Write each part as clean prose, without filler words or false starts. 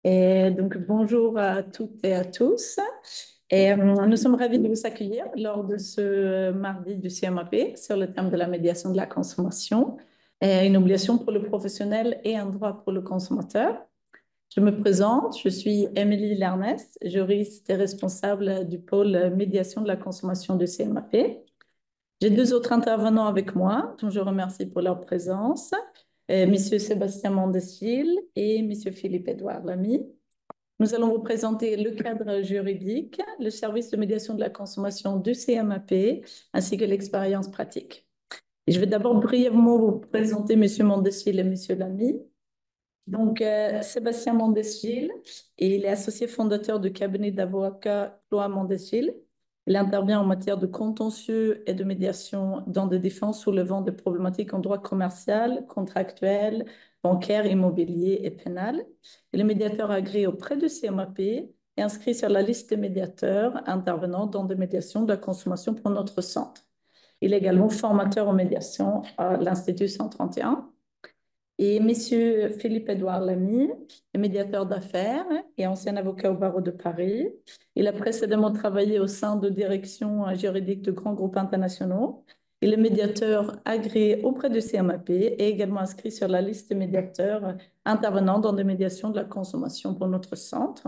Et donc, bonjour à toutes et à tous. Nous sommes ravis de vous accueillir lors de ce mardi du CMAP sur le thème de la médiation de la consommation, une obligation pour le professionnel et un droit pour le consommateur. Je me présente, je suis Émilie Lernest, juriste et responsable du pôle médiation de la consommation du CMAP. J'ai deux autres intervenants avec moi, dont je remercie pour leur présence, Monsieur Sébastien Mondestil et Monsieur Philippe-Édouard Lamy. Nous allons vous présenter le cadre juridique, le service de médiation de la consommation du CMAP, ainsi que l'expérience pratique. Et je vais d'abord brièvement vous présenter Monsieur Mondestil et Monsieur Lamy. Donc, Sébastien Mondestil, il est associé fondateur du cabinet d'avocats Chloé Mondestil. Il intervient en matière de contentieux et de médiation dans des défenses soulevant des problématiques en droit commercial, contractuel, bancaire, immobilier et pénal. Il est médiateur agréé auprès du CMAP et inscrit sur la liste des médiateurs intervenant dans des médiations de la consommation pour notre centre. Il est également formateur en médiation à l'Institut 131. Et Monsieur Philippe-Édouard Lamy est médiateur d'affaires et ancien avocat au barreau de Paris. Il a précédemment travaillé au sein de directions juridiques de grands groupes internationaux. Il est médiateur agréé auprès du CMAP et également inscrit sur la liste des médiateurs intervenant dans des médiations de la consommation pour notre centre.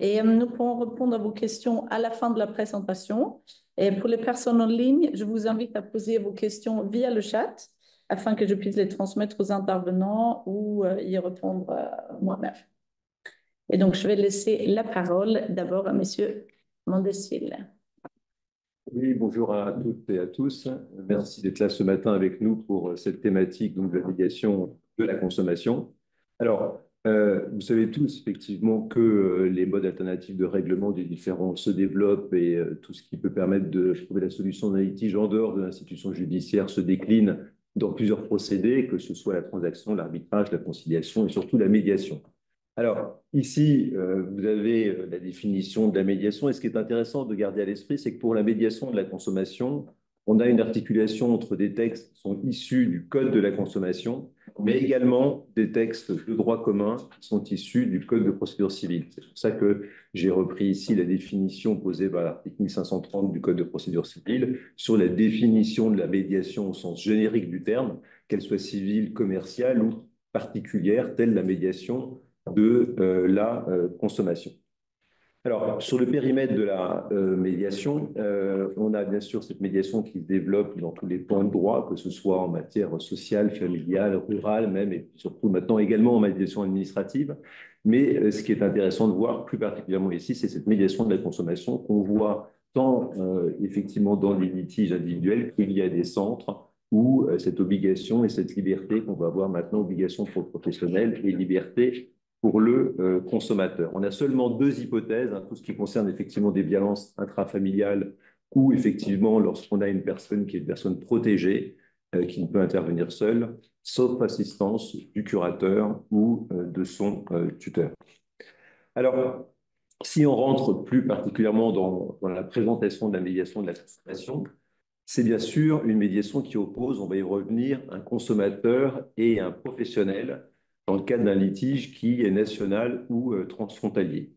Et nous pourrons répondre à vos questions à la fin de la présentation. Et pour les personnes en ligne, je vous invite à poser vos questions via le chat afin que je puisse les transmettre aux intervenants ou y répondre moi-même. Et donc, je vais laisser la parole d'abord à Monsieur Mondestil. Oui, bonjour à toutes et à tous. Merci d'être là ce matin avec nous pour cette thématique donc, de la médiation de la consommation. Alors, vous savez tous effectivement que les modes alternatifs de règlement des différends se développent et tout ce qui peut permettre de trouver la solution d'un litige en dehors de l'institution judiciaire se décline dans plusieurs procédés, que ce soit la transaction, l'arbitrage, la conciliation et surtout la médiation. Alors, ici, vous avez la définition de la médiation. Et ce qui est intéressant de garder à l'esprit, c'est que pour la médiation de la consommation, on a une articulation entre des textes qui sont issus du Code de la consommation, mais également des textes de droit commun qui sont issus du Code de procédure civile. C'est pour ça que j'ai repris ici la définition posée par l'article 1530 du Code de procédure civile sur la définition de la médiation au sens générique du terme, qu'elle soit civile, commerciale ou particulière, telle la médiation de la consommation. Alors, sur le périmètre de la médiation, on a bien sûr cette médiation qui se développe dans tous les points de droit, que ce soit en matière sociale, familiale, rurale même, et surtout maintenant également en médiation administrative. Mais ce qui est intéressant de voir, plus particulièrement ici, c'est cette médiation de la consommation qu'on voit tant effectivement dans les litiges individuels qu'il y a des centres où cette obligation et cette liberté qu'on va avoir maintenant, obligation pour le professionnel et liberté pour le consommateur. On a seulement deux hypothèses, hein, tout ce qui concerne effectivement des violences intrafamiliales ou effectivement lorsqu'on a une personne qui est une personne protégée, qui ne peut intervenir seule, sauf assistance du curateur ou de son tuteur. Alors, si on rentre plus particulièrement dans la présentation de la médiation de la consommation, c'est bien sûr une médiation qui oppose, on va y revenir, un consommateur et un professionnel dans le cadre d'un litige qui est national ou transfrontalier.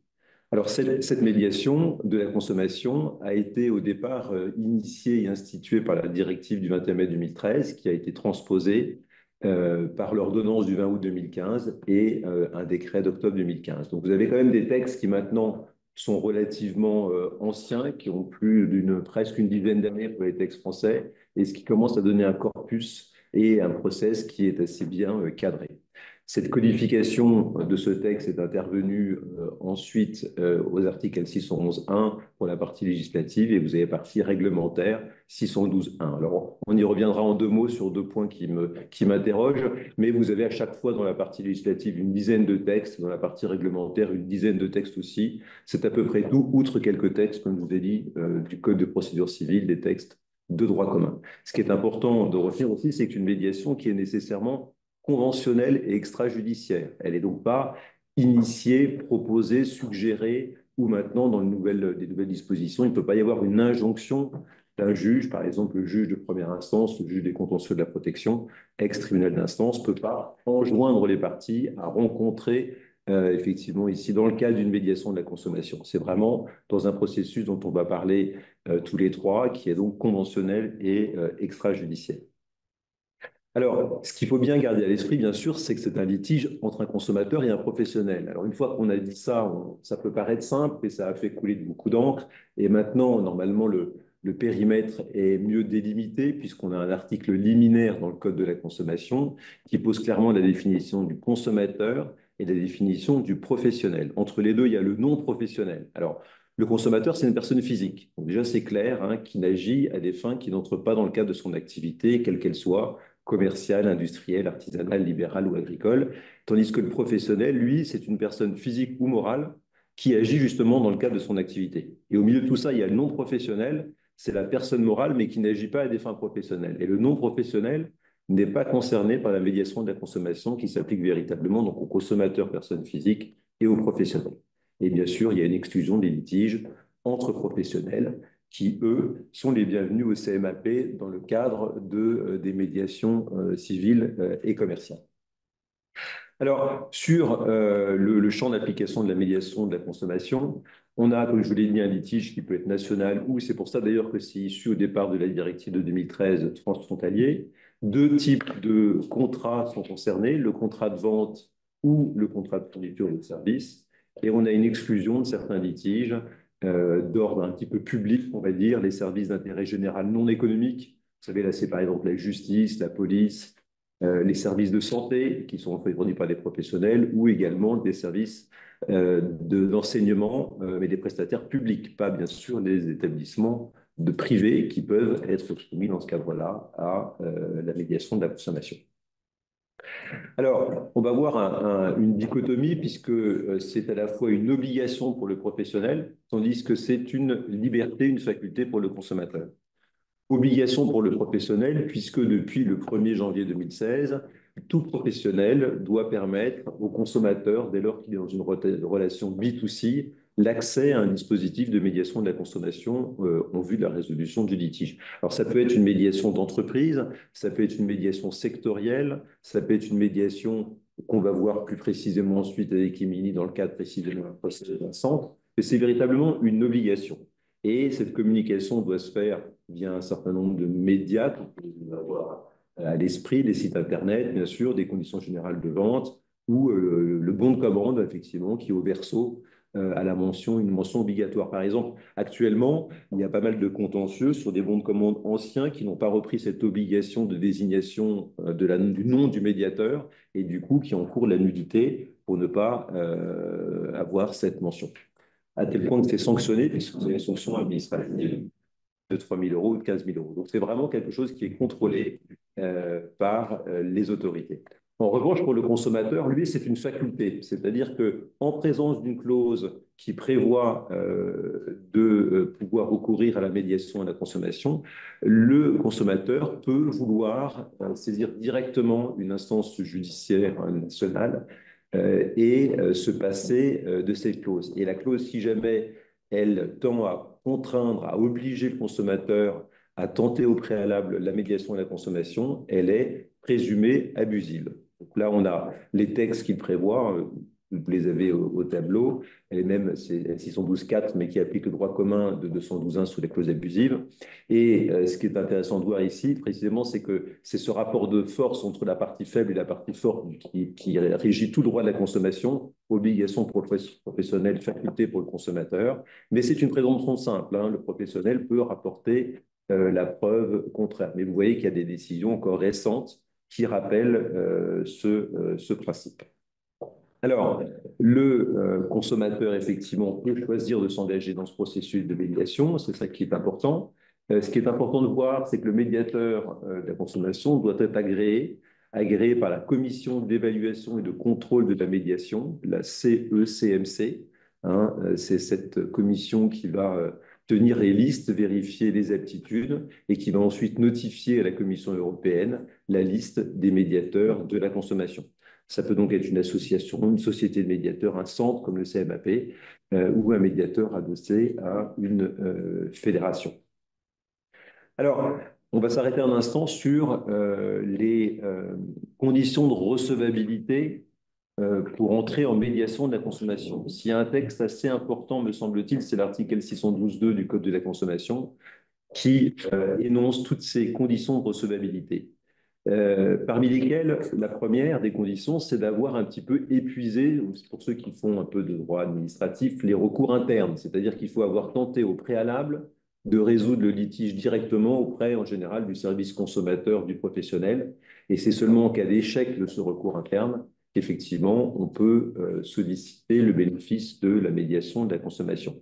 Alors, cette médiation de la consommation a été au départ initiée et instituée par la directive du 21 mai 2013, qui a été transposée par l'ordonnance du 20 août 2015 et un décret d'octobre 2015. Donc, vous avez quand même des textes qui maintenant sont relativement anciens, qui ont plus presque une dizaine d'années pour les textes français, et ce qui commence à donner un corpus et un process qui est assez bien cadré. Cette codification de ce texte est intervenue ensuite aux articles L611.1 pour la partie législative et vous avez la partie réglementaire 612.1. Alors, on y reviendra en deux mots sur deux points qui m'interrogent, mais vous avez à chaque fois dans la partie législative une dizaine de textes, dans la partie réglementaire une dizaine de textes aussi. C'est à peu près tout, outre quelques textes, comme je vous ai dit, du Code de procédure civile, des textes de droit commun. Ce qui est important de retenir aussi, c'est qu'une médiation qui est nécessairement conventionnelle et extrajudiciaire. Elle n'est donc pas initiée, proposée, suggérée, ou maintenant dans des nouvelles dispositions, il ne peut pas y avoir une injonction d'un juge, par exemple le juge de première instance, le juge des contentieux de la protection, ex-tribunal d'instance, ne peut pas enjoindre les parties à rencontrer effectivement ici dans le cadre d'une médiation de la consommation. C'est vraiment dans un processus dont on va parler tous les trois, qui est donc conventionnel et extrajudiciaire. Alors, ce qu'il faut bien garder à l'esprit, bien sûr, c'est que c'est un litige entre un consommateur et un professionnel. Alors, une fois qu'on a dit ça, ça peut paraître simple et ça a fait couler beaucoup d'encre. Et maintenant, normalement, le périmètre est mieux délimité puisqu'on a un article liminaire dans le Code de la consommation qui pose clairement la définition du consommateur et la définition du professionnel. Entre les deux, il y a le non professionnel. Alors, le consommateur, c'est une personne physique. Donc déjà, c'est clair, hein, qui n'agit à des fins qui n'entrent pas dans le cadre de son activité, quelle qu'elle soit, commerciale, industrielle, artisanale, libérale ou agricole, tandis que le professionnel, lui, c'est une personne physique ou morale qui agit justement dans le cadre de son activité. Et au milieu de tout ça, il y a le non professionnel, c'est la personne morale, mais qui n'agit pas à des fins professionnelles. Et le non professionnel n'est pas concerné par la médiation de la consommation qui s'applique véritablement donc aux consommateurs, personnes physiques, et aux professionnels. Et bien sûr, il y a une exclusion des litiges entre professionnels qui, eux, sont les bienvenus au CMAP dans le cadre des médiations civiles et commerciales. Alors, sur le champ d'application de la médiation de la consommation, on a, comme je vous l'ai dit, un litige qui peut être national ou, c'est pour ça d'ailleurs que c'est issu au départ de la directive de 2013 transfrontalier. Deux types de contrats sont concernés, le contrat de vente ou le contrat de fourniture de services. Et on a une exclusion de certains litiges d'ordre un petit peu public, on va dire, les services d'intérêt général non économique. Vous savez, là, c'est par exemple la justice, la police, les services de santé qui sont fournis par des professionnels ou également des services d'enseignement, mais des prestataires publics, pas bien sûr les établissements de privés qui peuvent être soumis dans ce cadre-là à la médiation de la consommation. Alors, on va voir une dichotomie puisque c'est à la fois une obligation pour le professionnel, tandis que c'est une liberté, une faculté pour le consommateur. Obligation pour le professionnel, puisque depuis le 1er janvier 2016, tout professionnel doit permettre au consommateur, dès lors qu'il est dans une relation B2C, l'accès à un dispositif de médiation de la consommation en vue de la résolution du litige. Alors ça peut être une médiation d'entreprise, ça peut être une médiation sectorielle, ça peut être une médiation qu'on va voir plus précisément ensuite avec Émilie dans le cadre précisément d'un procès d'un centre, mais c'est véritablement une obligation. Et cette communication doit se faire via un certain nombre de médias qu'on peut avoir à l'esprit, des sites Internet, bien sûr, des conditions générales de vente, ou le bon de commande, effectivement, qui est au verso à la mention, une mention obligatoire. Par exemple, actuellement, il y a pas mal de contentieux sur des bons de commande anciens qui n'ont pas repris cette obligation de désignation du nom du médiateur et du coup qui encourent la nudité pour ne pas avoir cette mention. À tel point que c'est sanctionné, puisque vous avez une sanction administrative de 3 000 euros ou de 15 000 euros. Donc, c'est vraiment quelque chose qui est contrôlé par les autorités. En revanche, pour le consommateur, lui, c'est une faculté. C'est-à-dire qu'en présence d'une clause qui prévoit de pouvoir recourir à la médiation à la consommation, le consommateur peut vouloir saisir directement une instance judiciaire nationale et se passer de cette clause. Et la clause, si jamais elle tend à contraindre, à obliger le consommateur à tenter au préalable la médiation et la consommation, elle est présumée abusive. Donc là, on a les textes qui le prévoient, vous les avez au tableau, et même c'est 612.4, mais qui applique le droit commun de 212.1 sous les clauses abusives. Et ce qui est intéressant de voir ici, précisément, c'est que c'est ce rapport de force entre la partie faible et la partie forte qui régit tout le droit de la consommation, obligation pour le professionnel, faculté pour le consommateur. Mais c'est une présomption simple, hein. Le professionnel peut rapporter la preuve contraire. Mais vous voyez qu'il y a des décisions encore récentes qui rappellent ce principe. Alors, le consommateur, effectivement, peut choisir de s'engager dans ce processus de médiation, c'est ça qui est important. Ce qui est important de voir, c'est que le médiateur de la consommation doit être agréé par la Commission d'évaluation et de contrôle de la médiation, la CECMC. Hein, c'est cette commission qui va tenir les listes, vérifier les aptitudes et qui va ensuite notifier à la Commission européenne la liste des médiateurs de la consommation. Ça peut donc être une association, une société de médiateurs, un centre comme le CMAP ou un médiateur adossé à une fédération. Alors, on va s'arrêter un instant sur les conditions de recevabilité pour entrer en médiation de la consommation. S'il y a un texte assez important, me semble-t-il, c'est l'article L612.2 du Code de la consommation qui énonce toutes ces conditions de recevabilité. Parmi lesquelles, la première des conditions, c'est d'avoir un petit peu épuisé, pour ceux qui font un peu de droit administratif, les recours internes. C'est-à-dire qu'il faut avoir tenté au préalable de résoudre le litige directement auprès, en général, du service consommateur du professionnel. Et c'est seulement en cas d'échec de ce recours interne qu'effectivement, on peut solliciter le bénéfice de la médiation de la consommation.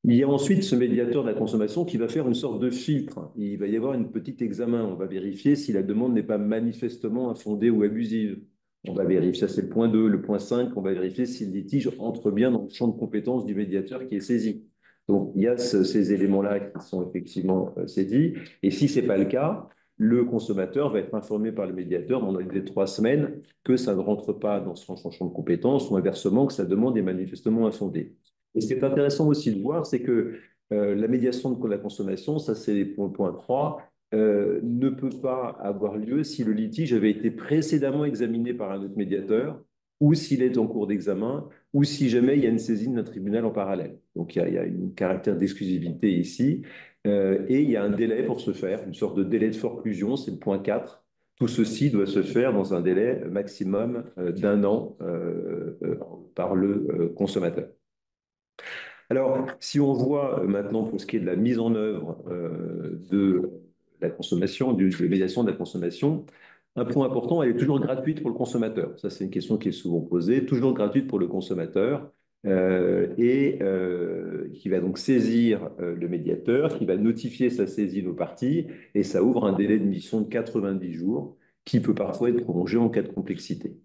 Il y a ensuite ce médiateur de la consommation qui va faire une sorte de filtre. Il va y avoir un petit examen. On va vérifier si la demande n'est pas manifestement infondée ou abusive. On va vérifier, ça c'est le point 2. Le point 5, on va vérifier si le litige entre bien dans le champ de compétences du médiateur qui est saisi. Donc il y a ces éléments-là qui sont effectivement saisis. Et si ce n'est pas le cas, le consommateur va être informé par le médiateur dans les 3 semaines que ça ne rentre pas dans son champ de compétences ou inversement que sa demande est manifestement infondée. Et ce qui est intéressant aussi de voir, c'est que la médiation de la consommation, ça c'est le point 3, ne peut pas avoir lieu si le litige avait été précédemment examiné par un autre médiateur, ou s'il est en cours d'examen, ou si jamais il y a une saisine d'un tribunal en parallèle. Donc il y a un caractère d'exclusivité ici, et il y a un délai pour ce faire, une sorte de délai de forclusion, c'est le point 4. Tout ceci doit se faire dans un délai maximum d'1 an par le consommateur. Alors, si on voit maintenant pour ce qui est de la mise en œuvre de la consommation, de la médiation de la consommation, un point important, elle est toujours gratuite pour le consommateur. Ça, c'est une question qui est souvent posée, toujours gratuite pour le consommateur qui va donc saisir le médiateur, qui va notifier sa saisine aux parties et ça ouvre un délai de mission de 90 jours qui peut parfois être prolongé en cas de complexité.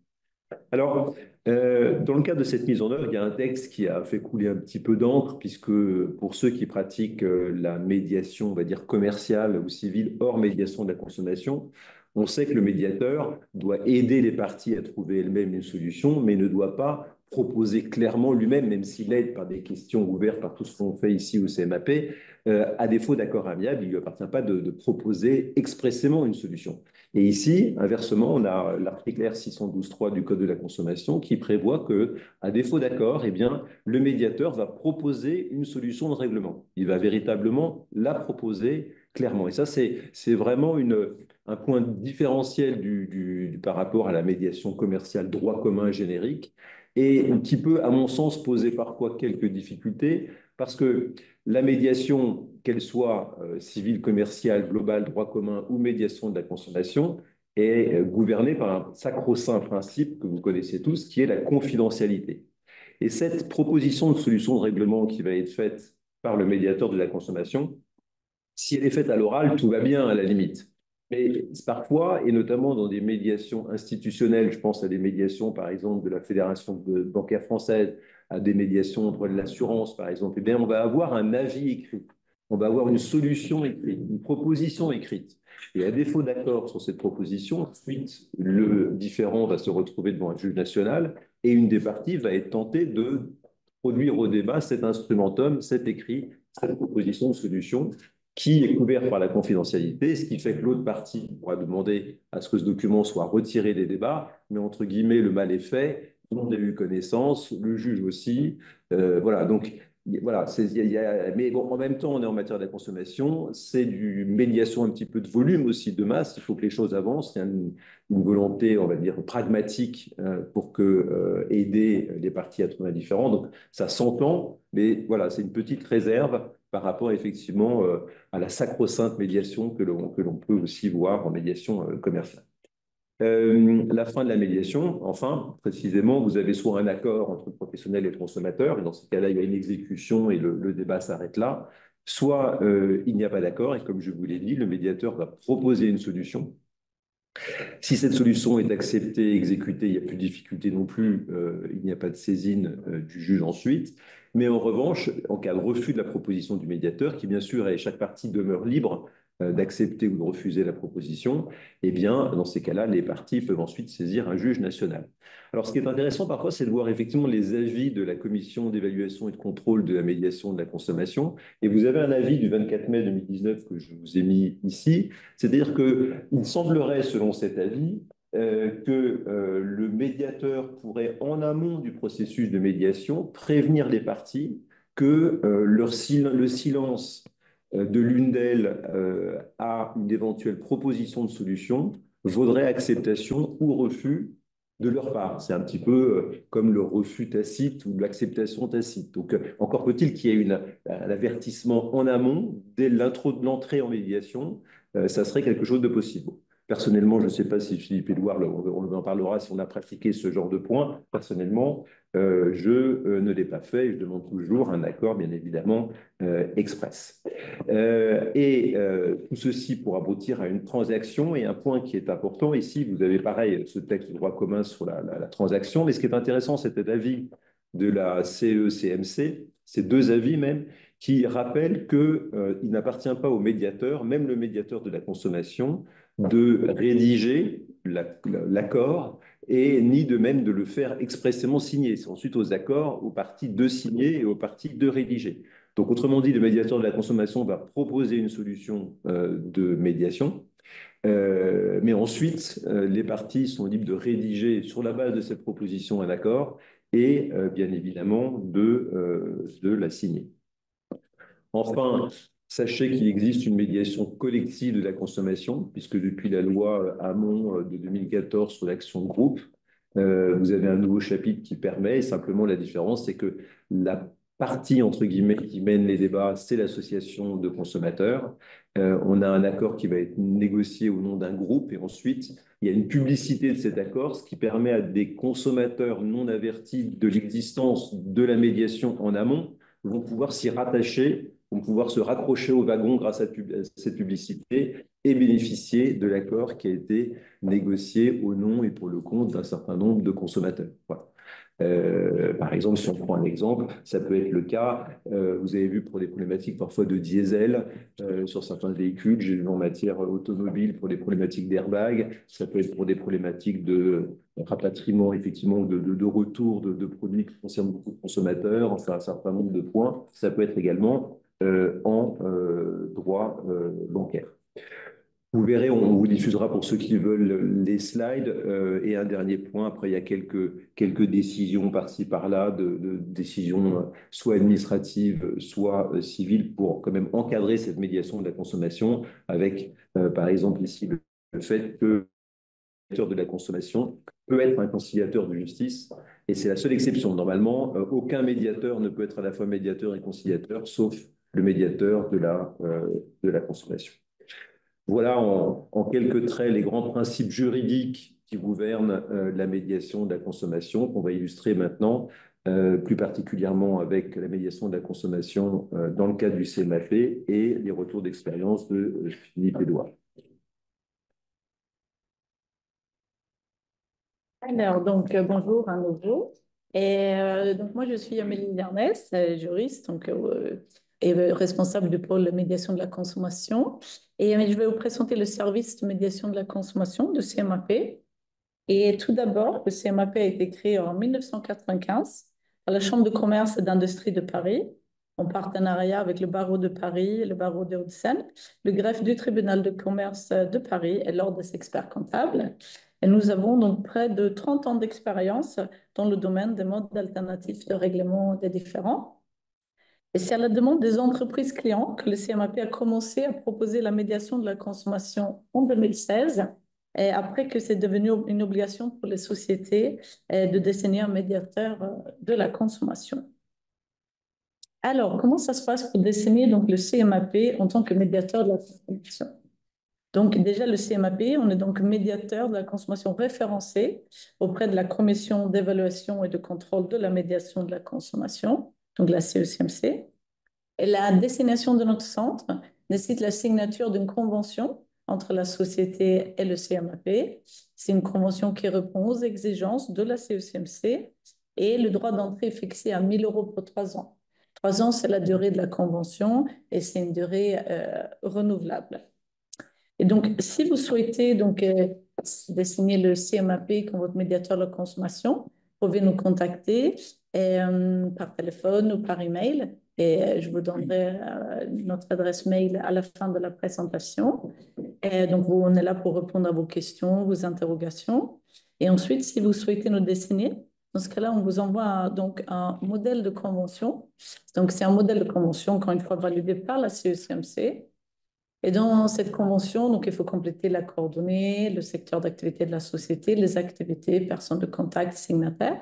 Alors, dans le cadre de cette mise en œuvre, il y a un texte qui a fait couler un petit peu d'encre, puisque pour ceux qui pratiquent la médiation, on va dire commerciale ou civile, hors médiation de la consommation, on sait que le médiateur doit aider les parties à trouver elles-mêmes une solution, mais ne doit pas proposer clairement lui-même, même s'il aide par des questions ouvertes par tout ce qu'on fait ici au CMAP, à défaut d'accord amiable, il ne lui appartient pas de proposer expressément une solution. Et ici, inversement, on a l'article R612.3 du Code de la consommation qui prévoit que, à défaut d'accord, eh bien, le médiateur va proposer une solution de règlement. Il va véritablement la proposer clairement. Et ça, c'est vraiment un point différentiel par rapport à la médiation commerciale droit commun générique et un petit peu, à mon sens, poser parfois quelques difficultés parce que la médiation, qu'elle soit civile, commerciale, globale, droit commun ou médiation de la consommation, est gouvernée par un sacro-saint principe que vous connaissez tous, qui est la confidentialité. Et cette proposition de solution de règlement qui va être faite par le médiateur de la consommation, si elle est faite à l'oral, tout va bien à la limite. Mais parfois, et notamment dans des médiations institutionnelles, je pense à des médiations, par exemple, de la Fédération bancaire française, à des médiations en droit de l'assurance, par exemple, eh bien, on va avoir un avis écrit. On va avoir une solution écrite, une proposition écrite. Et à défaut d'accord sur cette proposition, ensuite, le différend va se retrouver devant un juge national et une des parties va être tentée de produire au débat cet instrumentum, cet écrit, cette proposition de solution qui est couvert par la confidentialité, ce qui fait que l'autre partie pourra demander à ce que ce document soit retiré des débats, mais entre guillemets, le mal est fait, tout le monde a eu connaissance, le juge aussi. Voilà, donc voilà, mais bon, en même temps, on est en matière de la consommation, c'est du médiation un petit peu de volume aussi, de masse, il faut que les choses avancent, il y a une volonté, on va dire, pragmatique pour aider les parties à trouver un différend, donc ça s'entend, mais voilà, c'est une petite réserve par rapport effectivement à la sacro-sainte médiation que l'on peut aussi voir en médiation commerciale. La fin de la médiation, enfin, précisément, vous avez soit un accord entre le professionnel et le consommateur, et dans ce cas-là, il y a une exécution et le débat s'arrête là, soit il n'y a pas d'accord, et comme je vous l'ai dit, le médiateur va proposer une solution. Si cette solution est acceptée, exécutée, il n'y a plus de difficulté non plus, il n'y a pas de saisine du juge ensuite. Mais en revanche, en cas de refus de la proposition du médiateur, qui bien sûr, et chaque partie demeure libre d'accepter ou de refuser la proposition, eh bien, dans ces cas-là, les parties peuvent ensuite saisir un juge national. Alors, ce qui est intéressant parfois, c'est de voir effectivement les avis de la commission d'évaluation et de contrôle de la médiation de la consommation. Et vous avez un avis du 24 mai 2019 que je vous ai mis ici. C'est-à-dire qu'il semblerait, selon cet avis, que le médiateur pourrait, en amont du processus de médiation, prévenir les parties que le silence de l'une d'elles à une éventuelle proposition de solution vaudrait acceptation ou refus de leur part. C'est un petit peu comme le refus tacite ou l'acceptation tacite. Donc, encore faut-il qu'il y ait un avertissement en amont, dès l'entrée en médiation, ça serait quelque chose de possible. Personnellement, je ne sais pas si Philippe Édouard, on en parlera si on a pratiqué ce genre de point. Personnellement, je ne l'ai pas fait et je demande toujours un accord, bien évidemment, express. Tout ceci pour aboutir à une transaction. Et un point qui est important ici, vous avez pareil ce texte de droit commun sur la transaction, mais ce qui est intéressant, c'est cet avis de la CECMC, ces deux avis même, qui rappellent qu'il n'appartient pas au médiateur, même le médiateur de la consommation, de rédiger l'accord et ni de même de le faire expressément signer. C'est ensuite aux accords, aux parties de signer et aux parties de rédiger. Donc, autrement dit, le médiateur de la consommation va proposer une solution de médiation, mais ensuite, les parties sont libres de rédiger sur la base de cette proposition un accord et bien évidemment de la signer. Enfin, sachez qu'il existe une médiation collective de la consommation, puisque depuis la loi Hamon de 2014 sur l'action de groupe, vous avez un nouveau chapitre qui permet, et simplement la différence, c'est que la partie, entre guillemets, qui mène les débats, c'est l'association de consommateurs. On a un accord qui va être négocié au nom d'un groupe, et ensuite, il y a une publicité de cet accord, ce qui permet à des consommateurs non avertis de l'existence de la médiation en amont, vont pouvoir s'y rattacher, vont pouvoir se raccrocher au wagon grâce à cette publicité et bénéficier de l'accord qui a été négocié au nom et pour le compte d'un certain nombre de consommateurs. Voilà. Par exemple, si on prend un exemple, ça peut être le cas, vous avez vu pour des problématiques parfois de diesel sur certains véhicules, j'ai vu en matière automobile pour des problématiques d'airbag, ça peut être pour des problématiques de rapatriement, effectivement, de retour de produits qui concernent beaucoup de consommateurs, enfin un certain nombre de points, ça peut être également en droit bancaire. Vous verrez, on vous diffusera pour ceux qui veulent les slides. Et un dernier point, après il y a quelques décisions par-ci par-là, de décisions soit administratives, soit civiles, pour quand même encadrer cette médiation de la consommation, avec par exemple ici le fait que le médiateur de la consommation peut être un conciliateur de justice, et c'est la seule exception. Normalement, aucun médiateur ne peut être à la fois médiateur et conciliateur, sauf le médiateur de la consommation. Voilà en quelques traits les grands principes juridiques qui gouvernent la médiation de la consommation, qu'on va illustrer maintenant, plus particulièrement avec la médiation de la consommation dans le cadre du CMAP et les retours d'expérience de Philippe Édouard. Alors, donc, bonjour à nouveau. Donc, moi, je suis Amélie Lernès, juriste et responsable du pôle médiation de la consommation. Je vais vous présenter le service de médiation de la consommation de CMAP. Et tout d'abord, le CMAP a été créé en 1995 par la Chambre de commerce et d'industrie de Paris, en partenariat avec le barreau de Paris, le barreau de Hauts-de-Seine, le greffe du tribunal de commerce de Paris et l'ordre des experts comptables. Et nous avons donc près de 30 ans d'expérience dans le domaine des modes alternatifs de règlement des différends. Et c'est à la demande des entreprises clients que le CMAP a commencé à proposer la médiation de la consommation en 2016, et après que c'est devenu une obligation pour les sociétés de désigner un médiateur de la consommation. Alors, comment ça se passe pour désigner donc, le CMAP en tant que médiateur de la consommation? Donc, déjà, le CMAP, on est donc médiateur de la consommation référencé auprès de la Commission d'évaluation et de contrôle de la médiation de la consommation, donc la CECMC. Et la destination de notre centre nécessite la signature d'une convention entre la société et le CMAP. C'est une convention qui répond aux exigences de la CECMC et le droit d'entrée est fixé à 1 000 € pour 3 ans. 3 ans, c'est la durée de la convention et c'est une durée renouvelable. Et donc, si vous souhaitez désigner le CMAP comme votre médiateur de la consommation, vous pouvez nous contacter par téléphone ou par email. Et je vous donnerai notre adresse mail à la fin de la présentation. Et donc, on est là pour répondre à vos questions, vos interrogations. Et ensuite, si vous souhaitez nous dessiner, dans ce cas-là, on vous envoie donc un modèle de convention. Donc, c'est un modèle de convention, encore une fois, validé par la CECMC. Et dans cette convention, donc, il faut compléter la coordonnée, le secteur d'activité de la société, les activités, personnes de contact, signataires.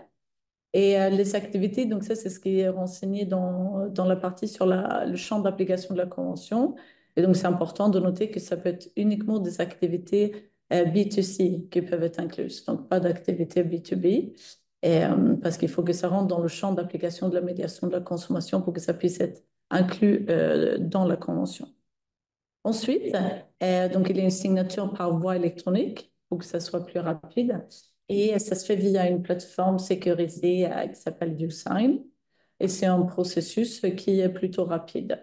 Et les activités, donc ça, c'est ce qui est renseigné dans la partie sur le champ d'application de la convention. Et donc, c'est important de noter que ça peut être uniquement des activités B2C qui peuvent être incluses, donc pas d'activités B2B. Et, parce qu'il faut que ça rentre dans le champ d'application de la médiation de la consommation pour que ça puisse être inclus dans la convention. Ensuite, donc il y a une signature par voie électronique pour que ça soit plus rapide. Et ça se fait via une plateforme sécurisée qui s'appelle DoSign. Et c'est un processus qui est plutôt rapide.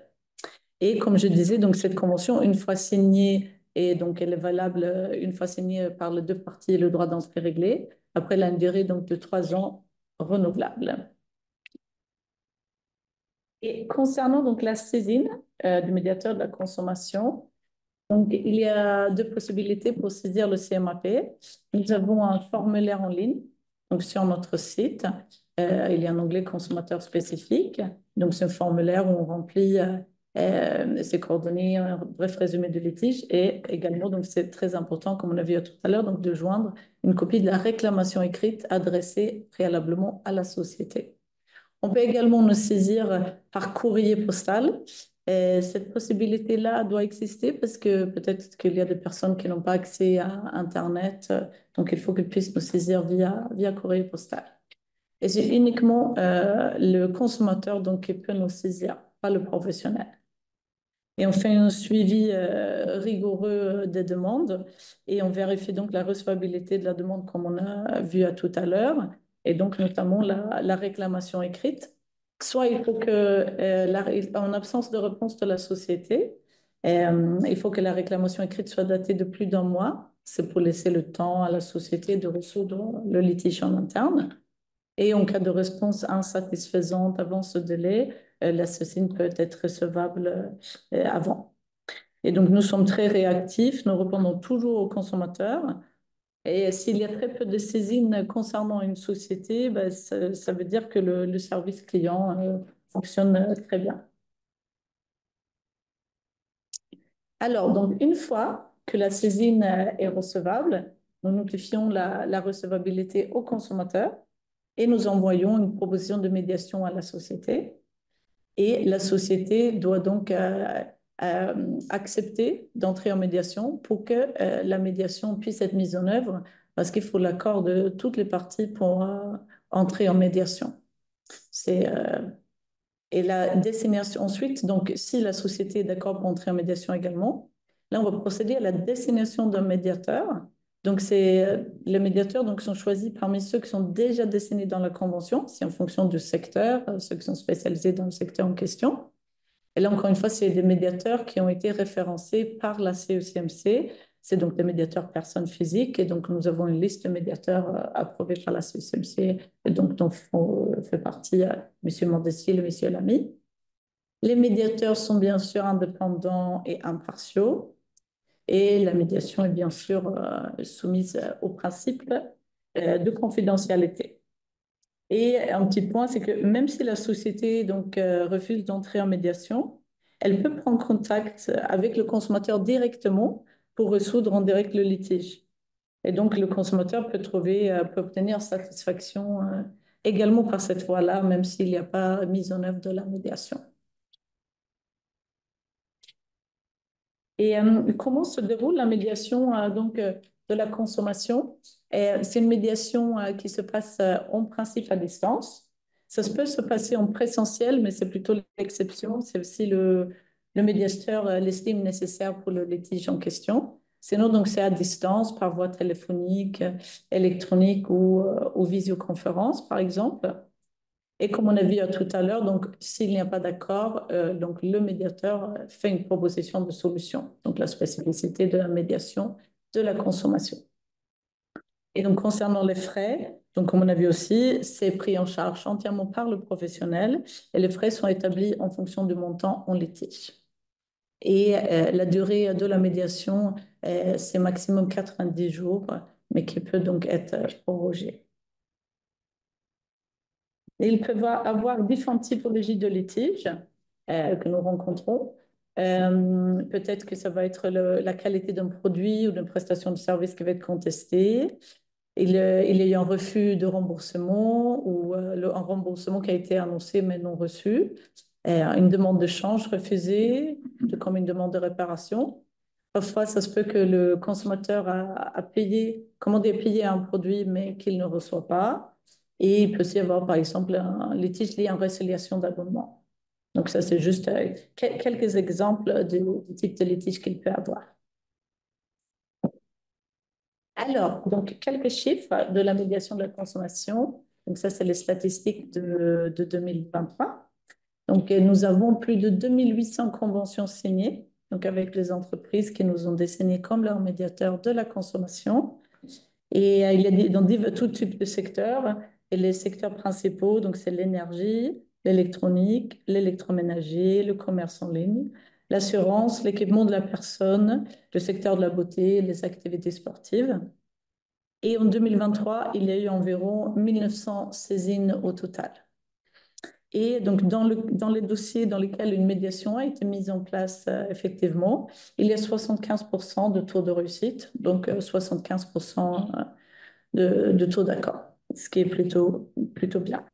Et comme je disais, donc cette convention, une fois signée, et donc elle est valable une fois signée par les deux parties, le droit d'entrée réglé. Après, elle a une durée donc, de 3 ans renouvelable. Et concernant donc la saisine du médiateur de la consommation, donc, il y a deux possibilités pour saisir le CMAP. Nous avons un formulaire en ligne, donc sur notre site. Il y a un onglet consommateur spécifique. Donc, c'est un formulaire où on remplit ses coordonnées, un bref résumé de litige. Et également, donc c'est très important, comme on a vu tout à l'heure, donc de joindre une copie de la réclamation écrite adressée préalablement à la société. On peut également nous saisir par courrier postal. Et cette possibilité-là doit exister parce que peut-être qu'il y a des personnes qui n'ont pas accès à Internet, donc il faut qu'ils puissent nous saisir via courrier postal. Et c'est uniquement le consommateur donc, qui peut nous saisir, pas le professionnel. Et on fait un suivi rigoureux des demandes et on vérifie donc la recevabilité de la demande comme on a vu à tout à l'heure et donc notamment la réclamation écrite. Soit il faut que, en absence de réponse de la société, il faut que la réclamation écrite soit datée de plus d'un mois. C'est pour laisser le temps à la société de résoudre le litige en interne. Et en cas de réponse insatisfaisante avant ce délai, la saisine peut être recevable avant. Et donc, nous sommes très réactifs, nous répondons toujours aux consommateurs. Et s'il y a très peu de saisines concernant une société, ben, ça veut dire que le service client fonctionne très bien. Alors, donc, une fois que la saisine est recevable, nous notifions la recevabilité au consommateur et nous envoyons une proposition de médiation à la société. Et la société doit donc accepter d'entrer en médiation pour que la médiation puisse être mise en œuvre, parce qu'il faut l'accord de toutes les parties pour entrer en médiation. Et la destination ensuite, donc si la société est d'accord pour entrer en médiation également, là on va procéder à la destination d'un médiateur. Donc les médiateurs donc, sont choisis parmi ceux qui sont déjà destinés dans la convention, c'est en fonction du secteur, ceux qui sont spécialisés dans le secteur en question. Et là encore une fois, c'est des médiateurs qui ont été référencés par la CECMC. C'est donc des médiateurs personnes physiques. Et donc, nous avons une liste de médiateurs approuvés par la CECMC, et donc dont fait partie M. Mondessier et M. Lamy. Les médiateurs sont bien sûr indépendants et impartiaux. Et la médiation est bien sûr soumise au principe de confidentialité. Et un petit point, c'est que même si la société donc, refuse d'entrer en médiation, elle peut prendre contact avec le consommateur directement pour résoudre en direct le litige. Et donc, le consommateur peut obtenir satisfaction également par cette voie-là, même s'il n'y a pas mise en œuvre de la médiation. Et comment se déroule la médiation donc, de la consommation? C'est une médiation qui se passe en principe à distance. Ça peut se passer en présentiel, mais c'est plutôt l'exception. C'est aussi le médiateur l'estime nécessaire pour le litige en question. Sinon, donc, c'est à distance, par voie téléphonique, électronique ou visioconférence, par exemple. Et comme on a vu tout à l'heure, donc s'il n'y a pas d'accord, donc le médiateur fait une proposition de solution. Donc la spécificité de la médiation de la consommation. Et donc concernant les frais, donc comme on a vu aussi, c'est pris en charge entièrement par le professionnel et les frais sont établis en fonction du montant en litige. Et la durée de la médiation, c'est maximum 90 jours, mais qui peut donc être prorogée. Et il peut avoir différentes typologies de litiges que nous rencontrons. Peut-être que ça va être la qualité d'un produit ou d'une prestation de service qui va être contestée. Il y a eu un refus de remboursement ou un remboursement qui a été annoncé mais non reçu. Une demande de change refusée, comme une demande de réparation. Parfois, ça se peut que le consommateur a payé, commandé et payé un produit mais qu'il ne reçoit pas. Et il peut aussi y avoir, par exemple, un litige lié à une résiliation d'abonnement. Donc, ça, c'est juste quelques exemples du type de litige qu'il peut avoir. Alors, donc, quelques chiffres de la médiation de la consommation. Donc, ça, c'est les statistiques de 2023. Donc, nous avons plus de 2800 conventions signées, donc avec les entreprises qui nous ont désigné comme leurs médiateurs de la consommation. Et il y a dans tout type de secteurs. Et les secteurs principaux, donc, c'est l'énergie, l'électronique, l'électroménager, le commerce en ligne, l'assurance, l'équipement de la personne, le secteur de la beauté, les activités sportives. Et en 2023, il y a eu environ 1900 saisines au total. Et donc, dans les dossiers dans lesquels une médiation a été mise en place, effectivement, il y a 75% de taux de réussite, donc 75% de taux d'accord, ce qui est plutôt bien.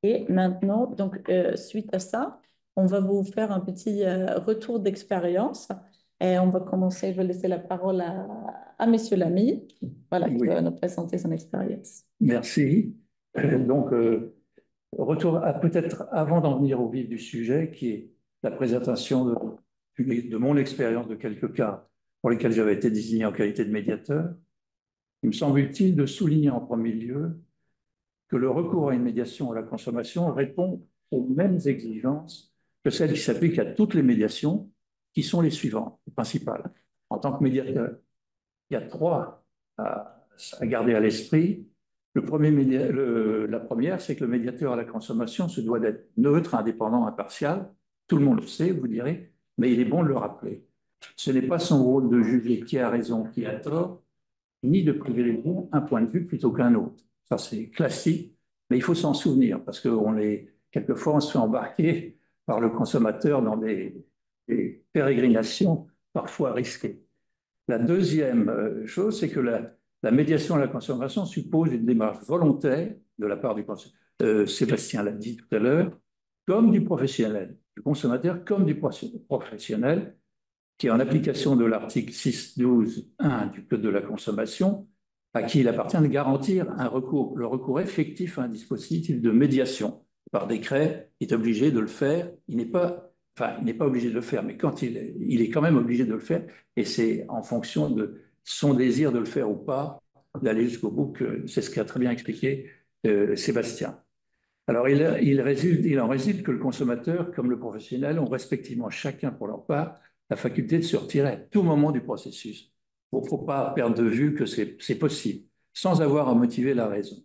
Et maintenant, donc, suite à ça, on va vous faire un petit retour d'expérience. Et on va commencer, je vais laisser la parole à Monsieur Lamy, voilà, qui va nous présenter son expérience. Merci. Retour à peut-être avant d'en venir au vif du sujet, qui est la présentation de mon expérience de quelques cas pour lesquels j'avais été désigné en qualité de médiateur. Il me semble utile de souligner en premier lieu que le recours à une médiation à la consommation répond aux mêmes exigences que celles qui s'appliquent à toutes les médiations, qui sont les suivantes, les principales. En tant que médiateur, il y a trois à garder à l'esprit. La première, c'est que le médiateur à la consommation se doit d'être neutre, indépendant, impartial. Tout le monde le sait, vous direz, mais il est bon de le rappeler. Ce n'est pas son rôle de juger qui a raison, qui a tort, ni de privilégier un point de vue plutôt qu'un autre. Ça, c'est classique, mais il faut s'en souvenir parce que quelquefois, on se fait embarquer par le consommateur dans des pérégrinations parfois risquées. La deuxième chose, c'est que la médiation à la consommation suppose une démarche volontaire de la part du consommateur. Sébastien l'a dit tout à l'heure, comme du professionnel, du consommateur comme du professionnel, qui, en application de l'article 612.1 du Code de la consommation, à qui il appartient de garantir le recours effectif à un dispositif de médiation. Par décret, il est obligé de le faire. Il n'est pas obligé de le faire, mais quand il est quand même obligé de le faire, et c'est en fonction de son désir de le faire ou pas, d'aller jusqu'au bout, c'est ce qu'a très bien expliqué Sébastien. Alors, il en résulte que le consommateur, comme le professionnel, ont respectivement chacun pour leur part la faculté de se retirer à tout moment du processus. Il ne faut pas perdre de vue que c'est possible, sans avoir à motiver la raison,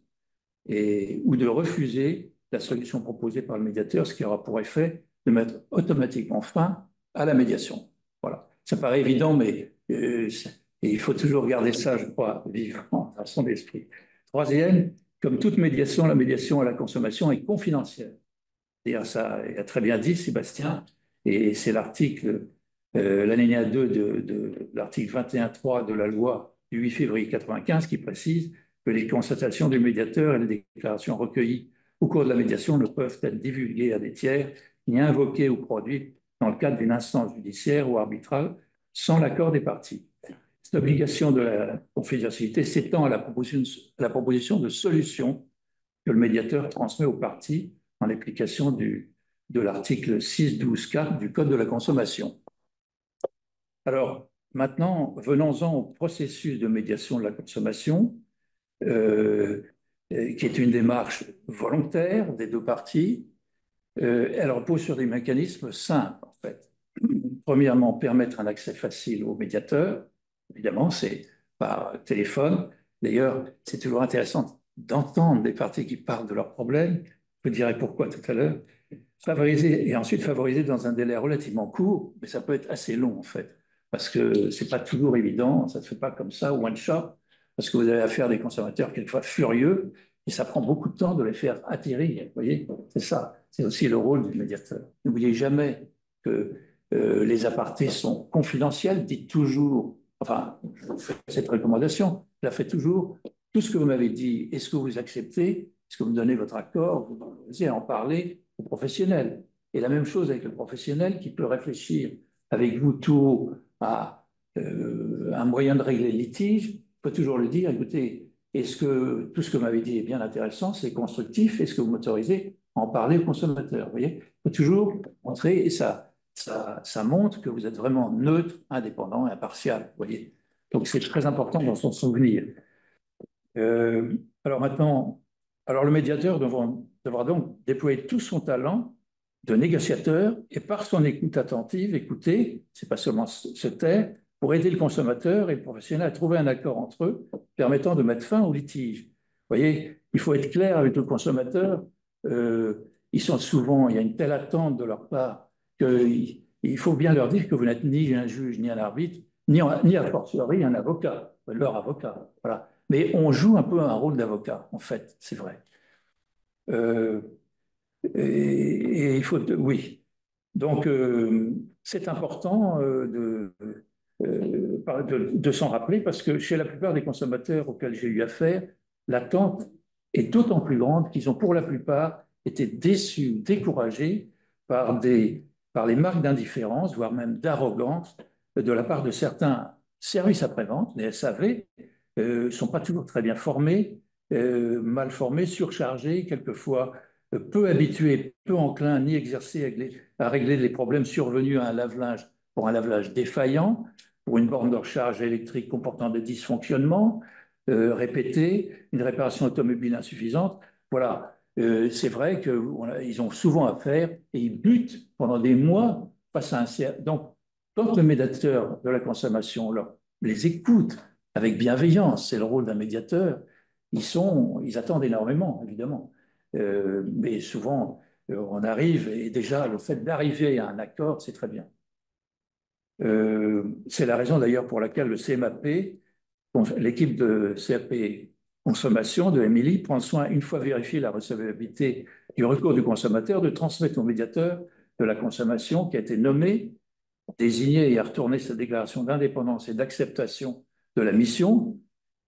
ou de refuser la solution proposée par le médiateur, ce qui aura pour effet de mettre automatiquement fin à la médiation. Voilà. Ça paraît évident, mais il faut toujours garder ça, je crois, vivant dans son esprit. Troisième, comme toute médiation, la médiation à la consommation est confidentielle. D'ailleurs, ça a très bien dit Sébastien, et c'est l'alinéa 2 de l'article 21.3 de la loi du 8 février 1995 qui précise que les constatations du médiateur et les déclarations recueillies au cours de la médiation ne peuvent être divulguées à des tiers, ni invoquées ou produites dans le cadre d'une instance judiciaire ou arbitrale sans l'accord des parties. Cette obligation de la confidentialité s'étend à la proposition de solution que le médiateur transmet aux parties en application de l'article 612.4 du Code de la consommation. Alors, maintenant, venons-en au processus de médiation de la consommation, qui est une démarche volontaire des deux parties. Elle repose sur des mécanismes simples, en fait. Premièrement, permettre un accès facile au médiateur. Évidemment, c'est par téléphone. D'ailleurs, c'est toujours intéressant d'entendre des parties qui parlent de leurs problèmes. Je vous dirai pourquoi tout à l'heure. favoriser, et ensuite favoriser dans un délai relativement court, mais ça peut être assez long en fait, parce que c'est pas toujours évident, ça ne se fait pas comme ça, one shot, parce que vous avez affaire à des consommateurs quelquefois furieux, et ça prend beaucoup de temps de les faire atterrir, vous voyez, c'est ça, c'est aussi le rôle du médiateur. N'oubliez jamais que les apartés sont confidentiels, dites toujours, enfin, je vous fais cette recommandation, je la fais toujours, tout ce que vous m'avez dit, est-ce que vous acceptez, est-ce que vous me donnez votre accord, vous allez en parler au professionnel. Et la même chose avec le professionnel qui peut réfléchir avec vous tout haut à un moyen de régler le litige, il faut toujours lui dire, écoutez, est-ce que tout ce que vous m'avez dit est bien intéressant, c'est constructif, est-ce que vous m'autorisez à en parler au consommateur? Vous voyez, il faut toujours montrer, et ça montre que vous êtes vraiment neutre, indépendant et impartial. Vous voyez, donc c'est très important dans son souvenir. Alors maintenant, alors le médiateur devra donc déployer tout son talent de négociateur et par son écoute attentive, écouter, c'est pas seulement se taire, pour aider le consommateur et le professionnel à trouver un accord entre eux permettant de mettre fin au litige. Vous voyez, il faut être clair avec le consommateur. Ils sont souvent, il y a une telle attente de leur part qu'il faut bien leur dire que vous n'êtes ni un juge, ni un arbitre, ni a fortiori un avocat, leur avocat. Voilà. Mais on joue un peu un rôle d'avocat, en fait, c'est vrai. Euh, et il faut, oui. Donc, c'est important de s'en rappeler parce que chez la plupart des consommateurs auxquels j'ai eu affaire, l'attente est d'autant plus grande qu'ils ont pour la plupart été déçus, découragés par les marques d'indifférence, voire même d'arrogance de la part de certains services après-vente, les SAV, ne sont pas toujours très bien formés, mal formés, surchargés, quelquefois peu habitués, peu enclins ni exercés à régler les problèmes survenus à un lave-linge pour un lave-linge défaillant, pour une borne de recharge électrique comportant des dysfonctionnements répétés, une réparation automobile insuffisante. Voilà, c'est vrai qu'ils ont souvent affaire et ils butent pendant des mois face à un... Donc, quand le médiateur de la consommation les écoute avec bienveillance, c'est le rôle d'un médiateur, ils attendent énormément, évidemment. Mais souvent, on arrive, et déjà, le fait d'arriver à un accord, c'est très bien. C'est la raison d'ailleurs pour laquelle le CMAP, l'équipe de CAP Consommation de Émilie, prend soin, une fois vérifié la recevabilité du recours du consommateur, de transmettre au médiateur de la consommation qui a été nommé, désigné et a retourné sa déclaration d'indépendance et d'acceptation de la mission,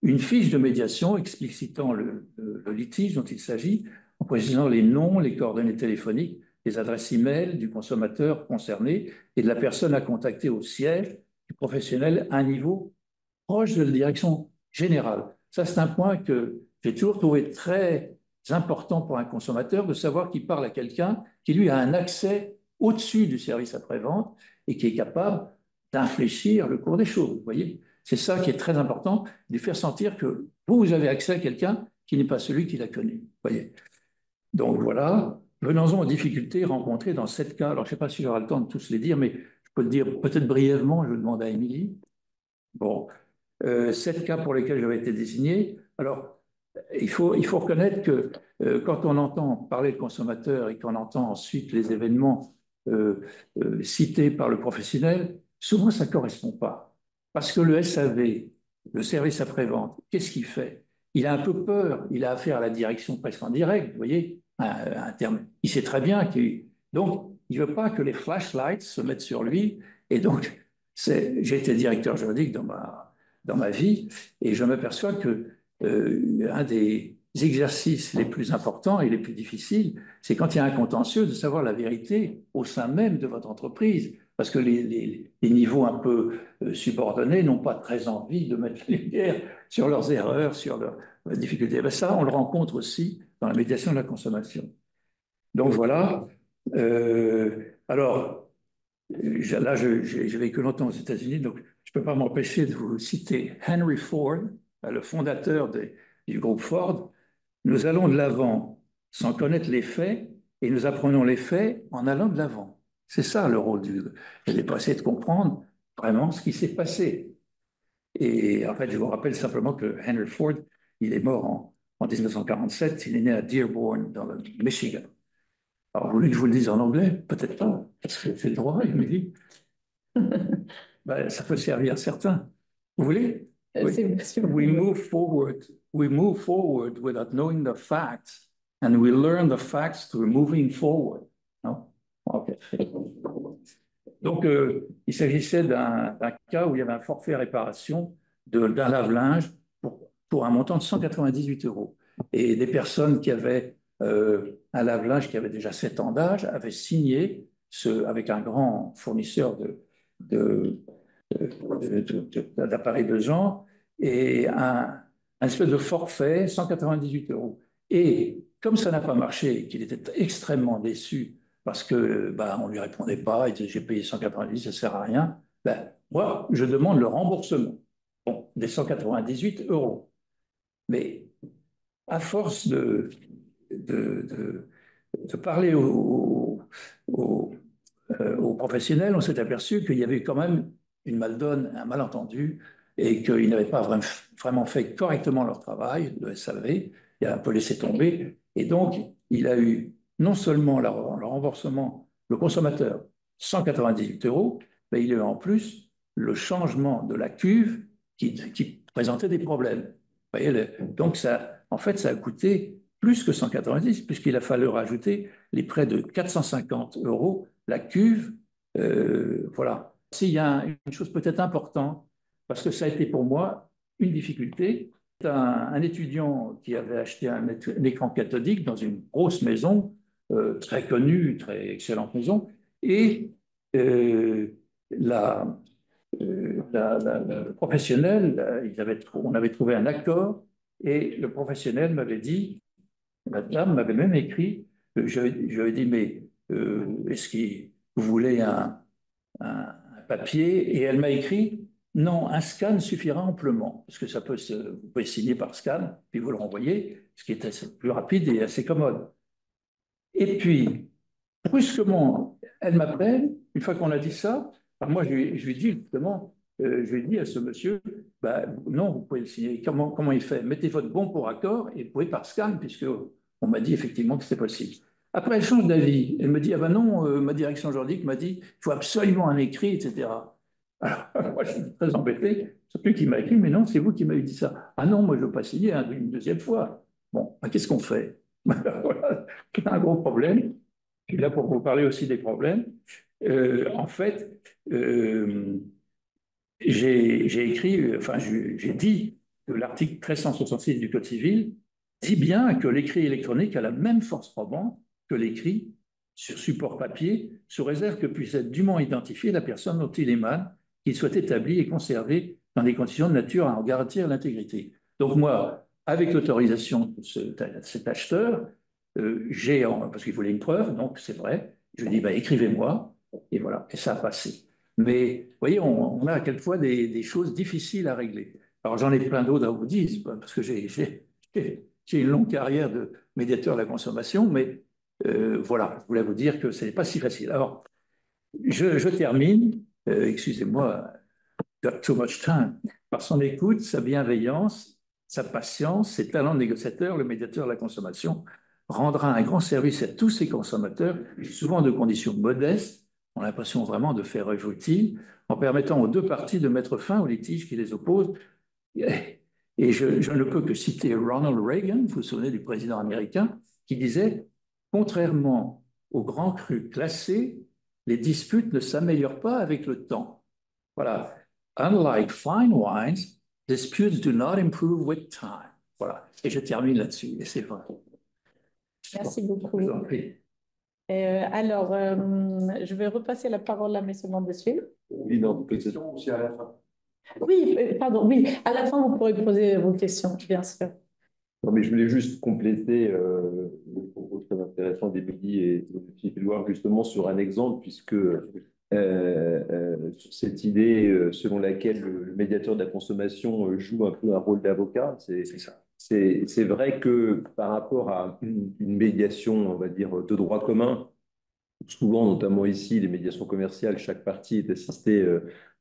une fiche de médiation explicitant le litige dont il s'agit, en précisant les noms, les coordonnées téléphoniques, les adresses e-mail du consommateur concerné et de la personne à contacter au siège du professionnel à un niveau proche de la direction générale. Ça, c'est un point que j'ai toujours trouvé très important pour un consommateur de savoir qu'il parle à quelqu'un qui, lui, a un accès au-dessus du service après-vente et qui est capable d'infléchir le cours des choses. Vous voyez, c'est ça qui est très important, de lui faire sentir que vous avez accès à quelqu'un qui n'est pas celui qu'il a connu. Vous voyez. Donc voilà, venons-en aux difficultés rencontrées dans 7 cas. Alors, je ne sais pas si j'aurai le temps de tous les dire, mais je peux le dire peut-être brièvement, je demande à Émilie. Bon, 7 cas pour lesquels j'avais été désigné. Alors, il faut reconnaître que quand on entend parler de consommateur et qu'on entend ensuite les événements cités par le professionnel, souvent ça ne correspond pas. Parce que le SAV, le service après-vente, qu'est-ce qu'il fait? Il a un peu peur, il a affaire à la direction presque en direct, vous voyez, un terme. Il sait très bien donc, il ne veut pas que les flashlights se mettent sur lui. Et donc, j'ai été directeur juridique dans ma vie et je m'aperçois que un des exercices les plus importants et les plus difficiles, c'est quand il y a un contentieux de savoir la vérité au sein même de votre entreprise. Parce que les niveaux un peu subordonnés n'ont pas très envie de mettre la lumière sur leurs erreurs, sur leurs difficultés. Ben ça, on le rencontre aussi dans la médiation de la consommation. Donc voilà. Alors, là, j'ai vécu longtemps aux États-Unis, donc je ne peux pas m'empêcher de vous citer Henry Ford, le fondateur du groupe Ford. Nous allons de l'avant sans connaître les faits et nous apprenons les faits en allant de l'avant. C'est ça le rôle du... Je n'ai pas essayé de comprendre vraiment ce qui s'est passé. Et en fait, je vous rappelle simplement que Henry Ford, il est mort en 1947, il est né à Dearborn, dans le Michigan. Alors, vous voulez que je vous le dise en anglais? Peut-être pas, parce que c'est le droit, il me dit. Ben, ça peut servir à certains. Vous voulez? Oui. We move forward without knowing the facts, and we learn the facts through moving forward. Non? OK. Donc, il s'agissait d'un cas où il y avait un forfait réparation d'un lave-linge pour un montant de 198 euros. Et des personnes qui avaient un lave-linge qui avait déjà 7 ans d'âge avaient signé avec un grand fournisseur de, d'appareils de genre et un espèce de forfait, 198 euros. Et comme ça n'a pas marché, qu'il était extrêmement déçu parce que bah, on ne lui répondait pas, il disait j'ai payé 190, ça ne sert à rien, ben, moi, je demande le remboursement des 198 euros. Mais à force de, de parler aux professionnels, on s'est aperçu qu'il y avait quand même une maldonne, un malentendu, et qu'ils n'avaient pas vraiment fait correctement leur travail, le SAV, il a un peu laissé tomber, et donc il a eu non seulement le remboursement, le consommateur, 198 euros, mais il a eu en plus le changement de la cuve qui présentait des problèmes. Vous voyez, donc ça, en fait, ça a coûté plus que 190, puisqu'il a fallu rajouter les près de 450 euros la cuve. Voilà. S'il y a une chose peut-être importante, parce que ça a été pour moi une difficulté, un étudiant qui avait acheté un écran cathodique dans une grosse maison, très connue, très excellente maison, et euh, la, le professionnel, on avait trouvé un accord, et le professionnel m'avait dit, la dame m'avait même écrit, je lui ai dit, mais est-ce que vous voulez un papier? Et elle m'a écrit, non, un scan suffira amplement, parce que vous pouvez signer par scan, puis vous le renvoyez, ce qui est assez plus rapide et assez commode. Et puis, brusquement, elle m'appelle, une fois qu'on a dit ça, alors moi je lui dis justement, je lui dis à ce monsieur, bah, non, vous pouvez le signer. Comment il fait? Mettez votre bon pour accord et vous pouvez par scan, puisque on m'a dit effectivement que c'était possible. Après, elle change d'avis. Elle me dit, ah ben non, ma direction juridique m'a dit, il faut absolument un écrit, etc. Alors, moi, je suis très embêté, surtout qu'il m'a écrit, mais non, c'est vous qui m'avez dit ça. Ah non, moi, je ne veux pas signer une deuxième fois. Bon, bah, qu'est-ce qu'on fait? Voilà, c'est un gros problème. Je suis là pour vous parler aussi des problèmes. En fait, j'ai écrit, enfin, j'ai dit que l'article 1366 du Code civil dit bien que l'écrit électronique a la même force probante que l'écrit sur support papier, sous réserve que puisse être dûment identifiée la personne dont il émane, qu'il soit établi et conservé dans des conditions de nature à en garantir l'intégrité. Donc moi, avec l'autorisation de cet acheteur, parce qu'il voulait une preuve, donc c'est vrai, je lui ai dit, bah, écrivez-moi, et voilà, et ça a passé. Mais vous voyez, on a quelquefois des choses difficiles à régler. Alors j'en ai plein d'autres à vous dire, parce que j'ai une longue carrière de médiateur de la consommation, mais voilà, je voulais vous dire que ce n'est pas si facile. Alors, je termine, excusez-moi, got too much time, par son écoute, sa bienveillance, sa patience, ses talents de négociateur, le médiateur de la consommation rendra un grand service à tous ses consommateurs, souvent de conditions modestes, on a l'impression vraiment de faire œuvre utile, en permettant aux deux parties de mettre fin aux litiges qui les opposent. Et je ne peux que citer Ronald Reagan, vous vous souvenez du président américain, qui disait, contrairement aux grands crus classés, les disputes ne s'améliorent pas avec le temps. Voilà. Unlike fine wines, disputes do not improve with time. Voilà. Et je termine là-dessus, et c'est vrai. Merci beaucoup. Je vous en prie. Alors, je vais repasser la parole à mes secondes dessus. Oui, dans toutes les questions aussi à la fin. Oui, pardon, oui. À la fin, vous pourrez poser vos questions, bien sûr. Non, mais je voulais juste compléter le propos très intéressant d'Émilie et de Philippe Édouard justement sur un exemple, puisque sur cette idée selon laquelle le médiateur de la consommation joue un peu un rôle d'avocat, c'est vrai que par rapport à une médiation, on va dire, de droit commun, souvent, notamment ici, les médiations commerciales, chaque partie est assistée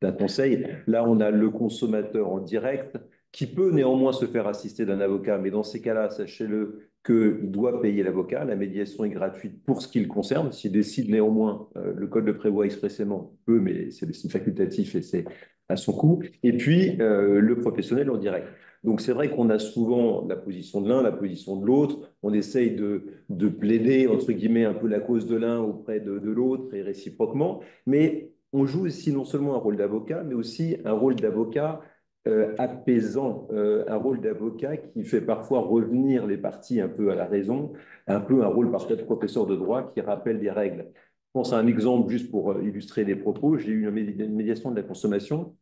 d'un conseil. Là, on a le consommateur en direct qui peut néanmoins se faire assister d'un avocat, mais dans ces cas-là, sachez-le, qu'il doit payer l'avocat. La médiation est gratuite pour ce qui le concerne. S'il décide néanmoins, le code le prévoit expressément, il peut, mais c'est facultatif et c'est à son coût. Et puis, le professionnel en direct. Donc, c'est vrai qu'on a souvent la position de l'un, la position de l'autre. On essaye de plaider, entre guillemets, un peu la cause de l'un auprès de l'autre et réciproquement. Mais on joue aussi non seulement un rôle d'avocat, mais aussi un rôle d'avocat apaisant, un rôle d'avocat qui fait parfois revenir les parties un peu à la raison, un peu un rôle parfois de professeur de droit qui rappelle des règles. Je pense à un exemple juste pour illustrer les propos. J'ai eu une médiation de la consommation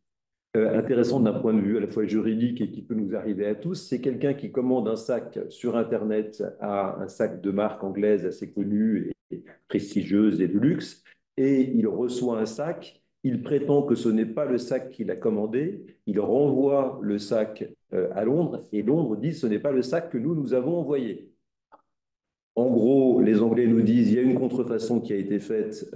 intéressante d'un point de vue à la fois juridique et qui peut nous arriver à tous. C'est quelqu'un qui commande un sac sur Internet à un sac de marque anglaise assez connue et prestigieuse et de luxe, et il reçoit un sac. Il prétend que ce n'est pas le sac qu'il a commandé. Il renvoie le sac à Londres et Londres dit ce n'est pas le sac que nous avons envoyé. En gros, les Anglais nous disent il y a une contrefaçon qui a été faite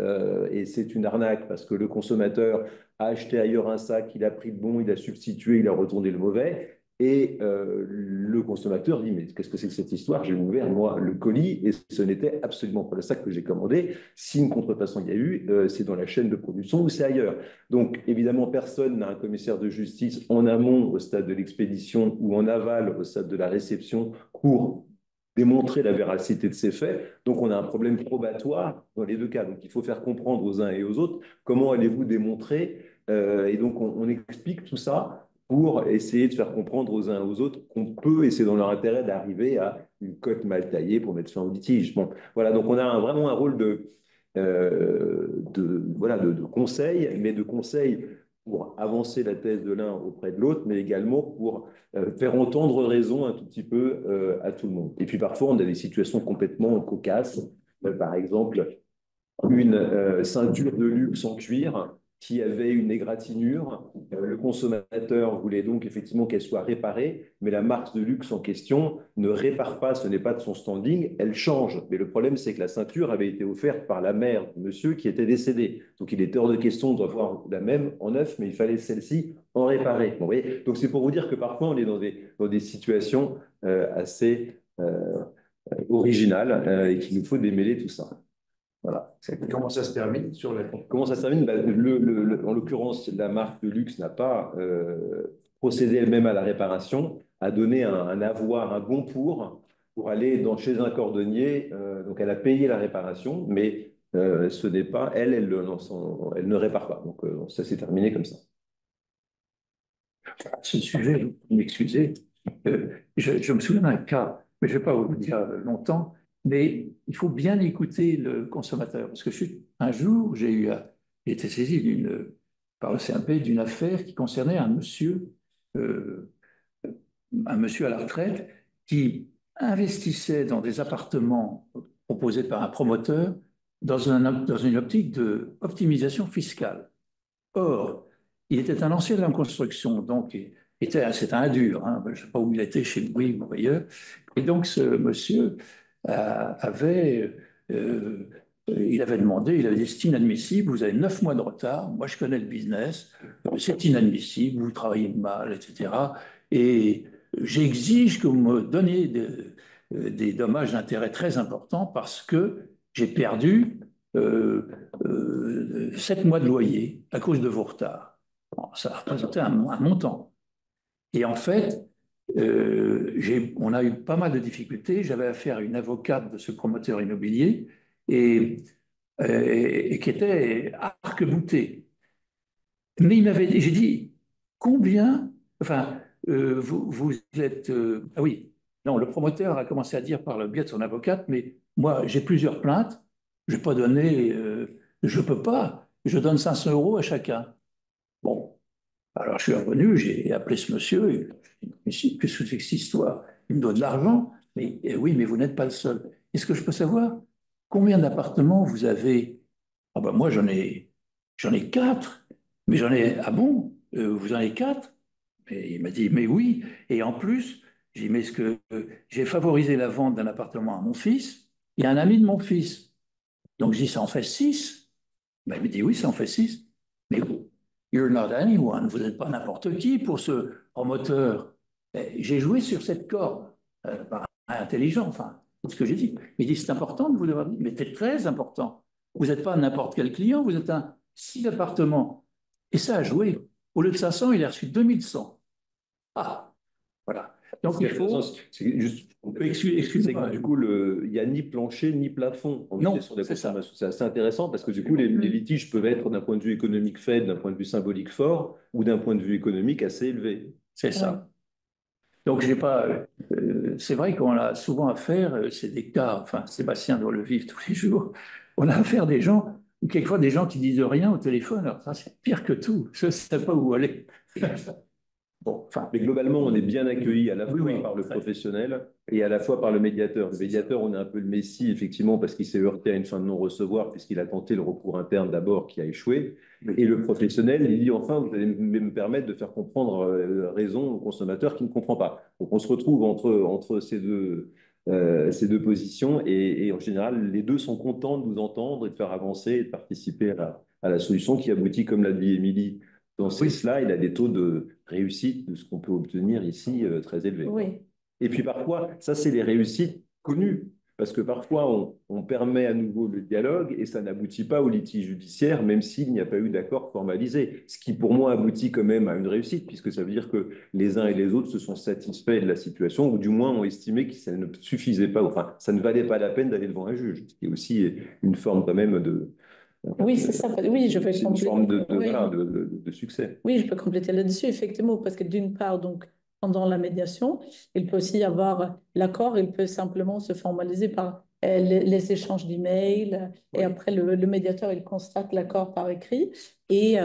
et c'est une arnaque parce que le consommateur a acheté ailleurs un sac, il a pris le bon, il a substitué, il a retourné le mauvais. Et le consommateur dit mais qu'est-ce que c'est que cette histoire? J'ai ouvert moi le colis et ce n'était absolument pas le sac que j'ai commandé. Si une contrefaçon il y a eu, c'est dans la chaîne de production ou c'est ailleurs. Donc évidemment, personne n'a un commissaire de justice en amont au stade de l'expédition ou en aval au stade de la réception pour démontrer la véracité de ces faits. Donc, on a un problème probatoire dans les deux cas. Donc, il faut faire comprendre aux uns et aux autres comment allez-vous démontrer. Et donc, on explique tout ça pour essayer de faire comprendre aux uns et aux autres qu'on peut, et c'est dans leur intérêt d'arriver à une cote mal taillée pour mettre fin au litige. Bon, voilà, donc on a vraiment un rôle voilà, de conseil, mais de conseil pour avancer la thèse de l'un auprès de l'autre, mais également pour faire entendre raison un tout petit peu à tout le monde. Et puis parfois, on a des situations complètement cocasses. Par exemple, une ceinture de luxe en cuir qui avait une égratignure. Le consommateur voulait donc effectivement qu'elle soit réparée, mais la marque de luxe en question ne répare pas, ce n'est pas de son standing, elle change. Mais le problème, c'est que la ceinture avait été offerte par la mère du monsieur qui était décédé. Donc il était hors de question d'avoir la même en neuf, mais il fallait celle-ci en réparée. Bon, vous voyez, donc c'est pour vous dire que parfois on est dans des situations assez originales et qu'il nous faut démêler tout ça. Voilà. Comment ça se termine sur la... Comment ça se termine? En l'occurrence, la marque de luxe n'a pas procédé elle-même à la réparation, a donné un avoir, un bon pour aller chez un cordonnier. Donc, elle a payé la réparation, mais ce n'est pas, elle ne répare pas. Donc, ça s'est terminé comme ça. Ce sujet, vous m'excusez, je me souviens d'un cas, mais je ne vais pas vous le dire longtemps, mais il faut bien écouter le consommateur. Parce que un jour, j'ai été saisi par le CMP d'une affaire qui concernait euh, un monsieur à la retraite qui investissait dans des appartements proposés par un promoteur dans une optique d'optimisation fiscale. Or, il était un ancien de la construction, donc c'était un dur, hein, je ne sais pas où il était, chez Bouygues ou ailleurs. Et donc, ce monsieur il avait demandé, il avait dit, c'est inadmissible, vous avez 9 mois de retard, moi je connais le business, c'est inadmissible, vous travaillez mal, etc. Et j'exige que vous me donniez des dommages d'intérêt très importants parce que j'ai perdu 7 mois de loyer à cause de vos retards. Bon, ça représentait un montant. Et en fait, on a eu pas mal de difficultés. J'avais affaire à une avocate de ce promoteur immobilier et qui était arc-boutée. Mais j'ai dit, combien, enfin, vous êtes, ah oui, non, le promoteur a commencé à dire par le biais de son avocate, mais moi, j'ai plusieurs plaintes, je n'ai pas donné, je ne peux pas, je donne 500 euros à chacun. Bon, alors je suis revenu, j'ai appelé ce monsieur, et qu'est-ce que c'est que cette histoire? Il me doit de l'argent, mais oui, mais vous n'êtes pas le seul. Est-ce que je peux savoir combien d'appartements vous avez? Ah ben moi, j'en ai 4, mais ah bon, vous en avez 4? Et il m'a dit, mais oui, et en plus, j'ai dit, mais est-ce que j'ai favorisé la vente d'un appartement à mon fils? Il y a un ami de mon fils. Donc, je dis, ça en fait 6. Ben, il me dit, oui, ça en fait 6. Mais you're not anyone. Vous n'êtes pas n'importe qui pour ce promoteur. J'ai joué sur cette corde, intelligent, enfin, c'est ce que j'ai dit. Il dit, c'est important de vous l'avoir dit, mais c'est très important. Vous n'êtes pas n'importe quel client, vous êtes un 6 appartements. Et ça a joué. Au lieu de 500, il a reçu 2100. Ah, voilà. Donc il faut. Excusez-moi. Du coup, il n'y a ni plancher ni plafond en médiation de la consommation. C'est assez intéressant parce que du coup, les litiges peuvent être d'un point de vue économique faible, d'un point de vue symbolique fort ou d'un point de vue économique assez élevé. C'est ça. Donc, j'ai pas. C'est vrai qu'on a souvent affaire, c'est des cas, enfin, Sébastien doit le vivre tous les jours. On a affaire à des gens, ou quelquefois des gens qui disent rien au téléphone. Alors, ça, c'est pire que tout. Je ne sais pas où aller. Bon, enfin, mais globalement, on est bien accueilli à la fois par le professionnel et à la fois par le médiateur. Le médiateur, on est un peu le messie, effectivement, parce qu'il s'est heurté à une fin de non-recevoir, puisqu'il a tenté le recours interne d'abord, qui a échoué. Et le professionnel, il dit, enfin, vous allez me permettre de faire comprendre raison au consommateur qui ne comprend pas. Donc, on se retrouve entre ces deux positions, et en général, les deux sont contents de nous entendre et de faire avancer et de participer à la solution qui aboutit, comme l'a dit Émilie, dans ces slides, a des taux de réussite de ce qu'on peut obtenir ici très élevés. Oui. Et puis parfois, ça c'est les réussites connues, parce que parfois on permet à nouveau le dialogue et ça n'aboutit pas au litige judiciaire, même s'il n'y a pas eu d'accord formalisé. Ce qui pour moi aboutit quand même à une réussite, puisque ça veut dire que les uns et les autres se sont satisfaits de la situation, ou du moins ont estimé que ça ne suffisait pas, enfin ça ne valait pas la peine d'aller devant un juge, ce qui est aussi une forme quand même de... Oui, c'est ça. Oui, je peux C'est une forme de succès. Oui, je peux compléter là-dessus, effectivement, parce que d'une part, donc, pendant la médiation, il peut aussi y avoir l'accord, il peut simplement se formaliser par les échanges d'emails, et après, le médiateur, il constate l'accord par écrit, et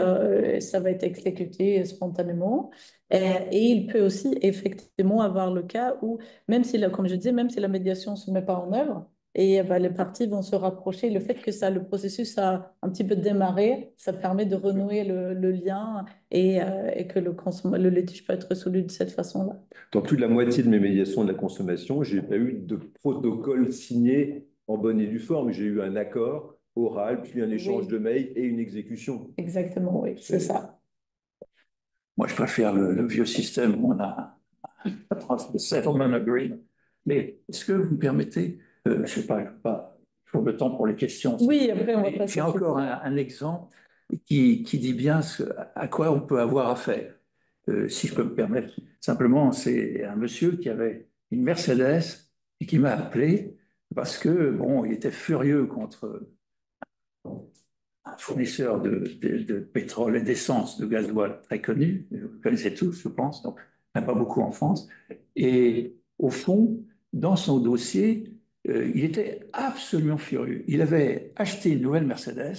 ça va être exécuté spontanément. Et il peut aussi, effectivement, avoir le cas où, même si, comme je disais, même si la médiation ne se met pas en œuvre, et ben, les parties vont se rapprocher. Le fait que le processus a un petit peu démarré, ça permet de renouer le lien et que le litige peut être résolu de cette façon-là. Dans plus de la moitié de mes médiations de la consommation, je n'ai pas eu de protocole signé en bonne et due forme. J'ai eu un accord oral, puis un échange de mails et une exécution. Exactement, oui, c'est ça. Moi, je préfère le vieux système où on a un settlement agreement. Mais est-ce que vous me permettez, je ne sais pas, il faut le temps pour les questions. Oui, après, on va passer. J'ai encore un exemple qui dit bien à quoi on peut avoir affaire. Si je peux me permettre, simplement, c'est un monsieur qui avait une Mercedes et qui m'a appelé parce que, bon, il était furieux contre un fournisseur de pétrole et d'essence, de gasoil très connu, vous connaissez tous, je pense, donc il n'y en a pas beaucoup en France. Et au fond, dans son dossier, il était absolument furieux. Il avait acheté une nouvelle Mercedes,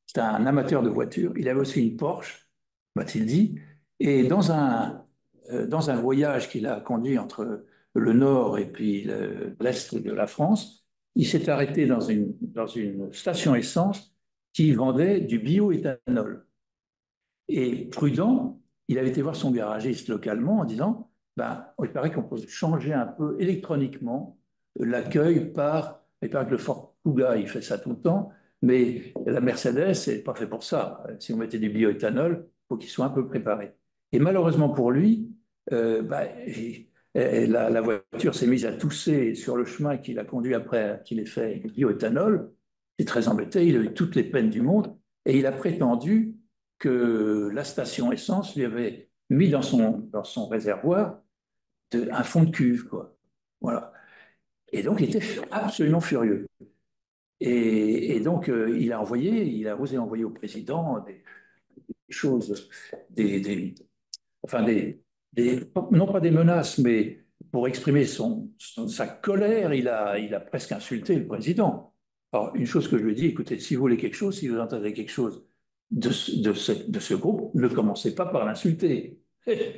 c'était un amateur de voitures, il avait aussi une Porsche, m'a-t-il dit, et dans un voyage qu'il a conduit entre le nord et puis l'est de la France, il s'est arrêté dans une station essence qui vendait du bioéthanol. Et prudent, il avait été voir son garagiste localement en disant, ben, il paraît qu'on peut changer un peu électroniquement l'accueil il paraît que le Ford Kuga, il fait ça tout le temps, mais la Mercedes, c'est pas fait pour ça. Si on mettait du bioéthanol, il faut qu'il soit un peu préparé. Et malheureusement pour lui, la voiture s'est mise à tousser sur le chemin qu'il a conduit après qu'il ait fait du bioéthanol. Il est très embêté, il a eu toutes les peines du monde, et il a prétendu que la station essence lui avait mis dans son réservoir un fond de cuve, quoi. Voilà. Et donc, il était absolument furieux. Et donc, il a osé envoyer au président des choses, enfin non pas des menaces, mais pour exprimer sa colère, il a presque insulté le président. Alors, une chose que je lui ai dit, écoutez, si vous voulez quelque chose, si vous entendez quelque chose de ce groupe, ne commencez pas par l'insulter.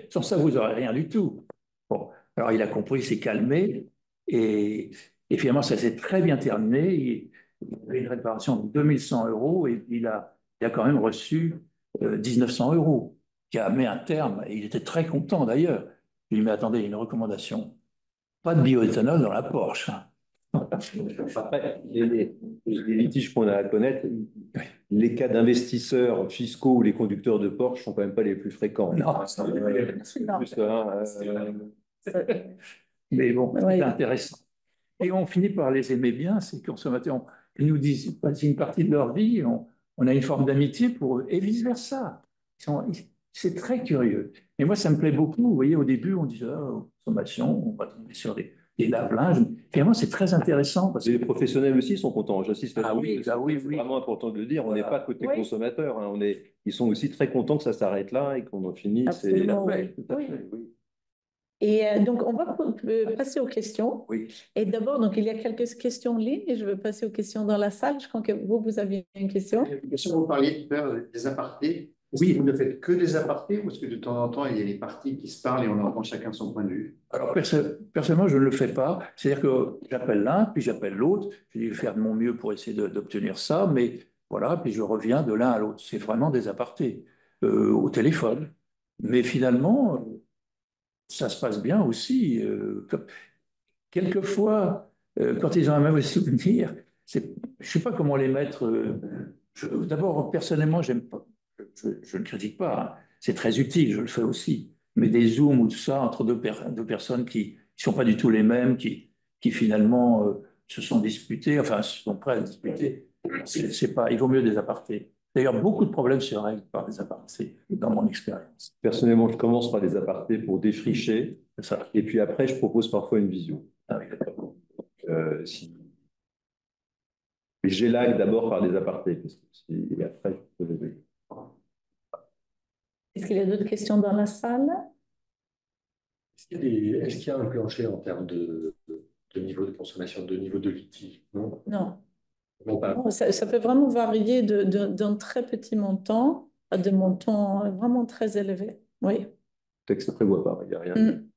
Sans ça, vous n'aurez rien du tout. Bon, alors il a compris, il s'est calmé, et finalement, ça s'est très bien terminé. Il avait une réparation de 2100 euros, et il a quand même reçu 1900 euros, qui a mis un terme, et il était très content d'ailleurs. Je lui ai dit, mais attendez, une recommandation, pas de bioéthanol dans la Porsche. Après, les litiges qu'on a à connaître, les cas d'investisseurs fiscaux ou les conducteurs de Porsche sont quand même pas les plus fréquents. Non, Mais bon, Ouais. c'est intéressant. Et on finit par les aimer bien, ces consommateurs. Ils nous disent, passer une partie de leur vie, on a une forme d'amitié pour eux, et vice-versa. C'est très curieux. Et moi, ça me plaît beaucoup. Vous voyez, au début, on disait, oh, consommation, on va tomber sur des lave-linges. Finalement, c'est très intéressant. Parce Et que... les professionnels aussi sont contents. J'insiste Ah là-dessus. oui, bah oui, C'est oui. vraiment important de le dire. On n'est Voilà. pas côté Oui. consommateur. Hein. Ils sont aussi très contents que ça s'arrête là et qu'on en finisse. Absolument, Tout à oui. fait, tout à Oui. fait, oui. Et donc, on va passer aux questions. Oui. Et d'abord, donc, il y a quelques questions en ligne et je vais passer aux questions dans la salle. Je crois que vous aviez une question. Vous parliez tout à l'heure des apartés. Oui. Vous ne faites que des apartés ou est-ce que de temps en temps, il y a des parties qui se parlent et on entend chacun son point de vue? Alors, personnellement, je ne le fais pas. C'est-à-dire que j'appelle l'un, puis j'appelle l'autre. Je vais faire de mon mieux pour essayer d'obtenir ça, mais voilà, puis je reviens de l'un à l'autre. C'est vraiment des apartés au téléphone. Mais finalement, ça se passe bien aussi. Quelquefois, quand ils ont un mauvais souvenir, je ne sais pas comment les mettre. D'abord, personnellement, j'aime pas, je ne critique pas, hein. C'est très utile, je le fais aussi. Mais des zooms ou tout ça entre deux personnes qui ne sont pas du tout les mêmes, qui finalement se sont disputés, enfin, se sont prêts à disputer, c'est pas, il vaut mieux des apartés. D'ailleurs, beaucoup de problèmes se règlent par des apartés, dans mon expérience. Personnellement, je commence par les apartés pour défricher. C'est ça. Et puis après, je propose parfois une visio. Ah oui, d'accord. Si... J'élague d'abord par les apartés. Et après, je peux les... Est-ce qu'il y a d'autres questions dans la salle? Est-ce qu'il y a un plancher en termes de niveau de consommation, de niveau de litige? Non, Non. non pas. Non, ça peut vraiment varier d'un très petit montant à des montants vraiment très élevés. Oui. Le texte ne prévoit pas, il n'y a rien. Mm.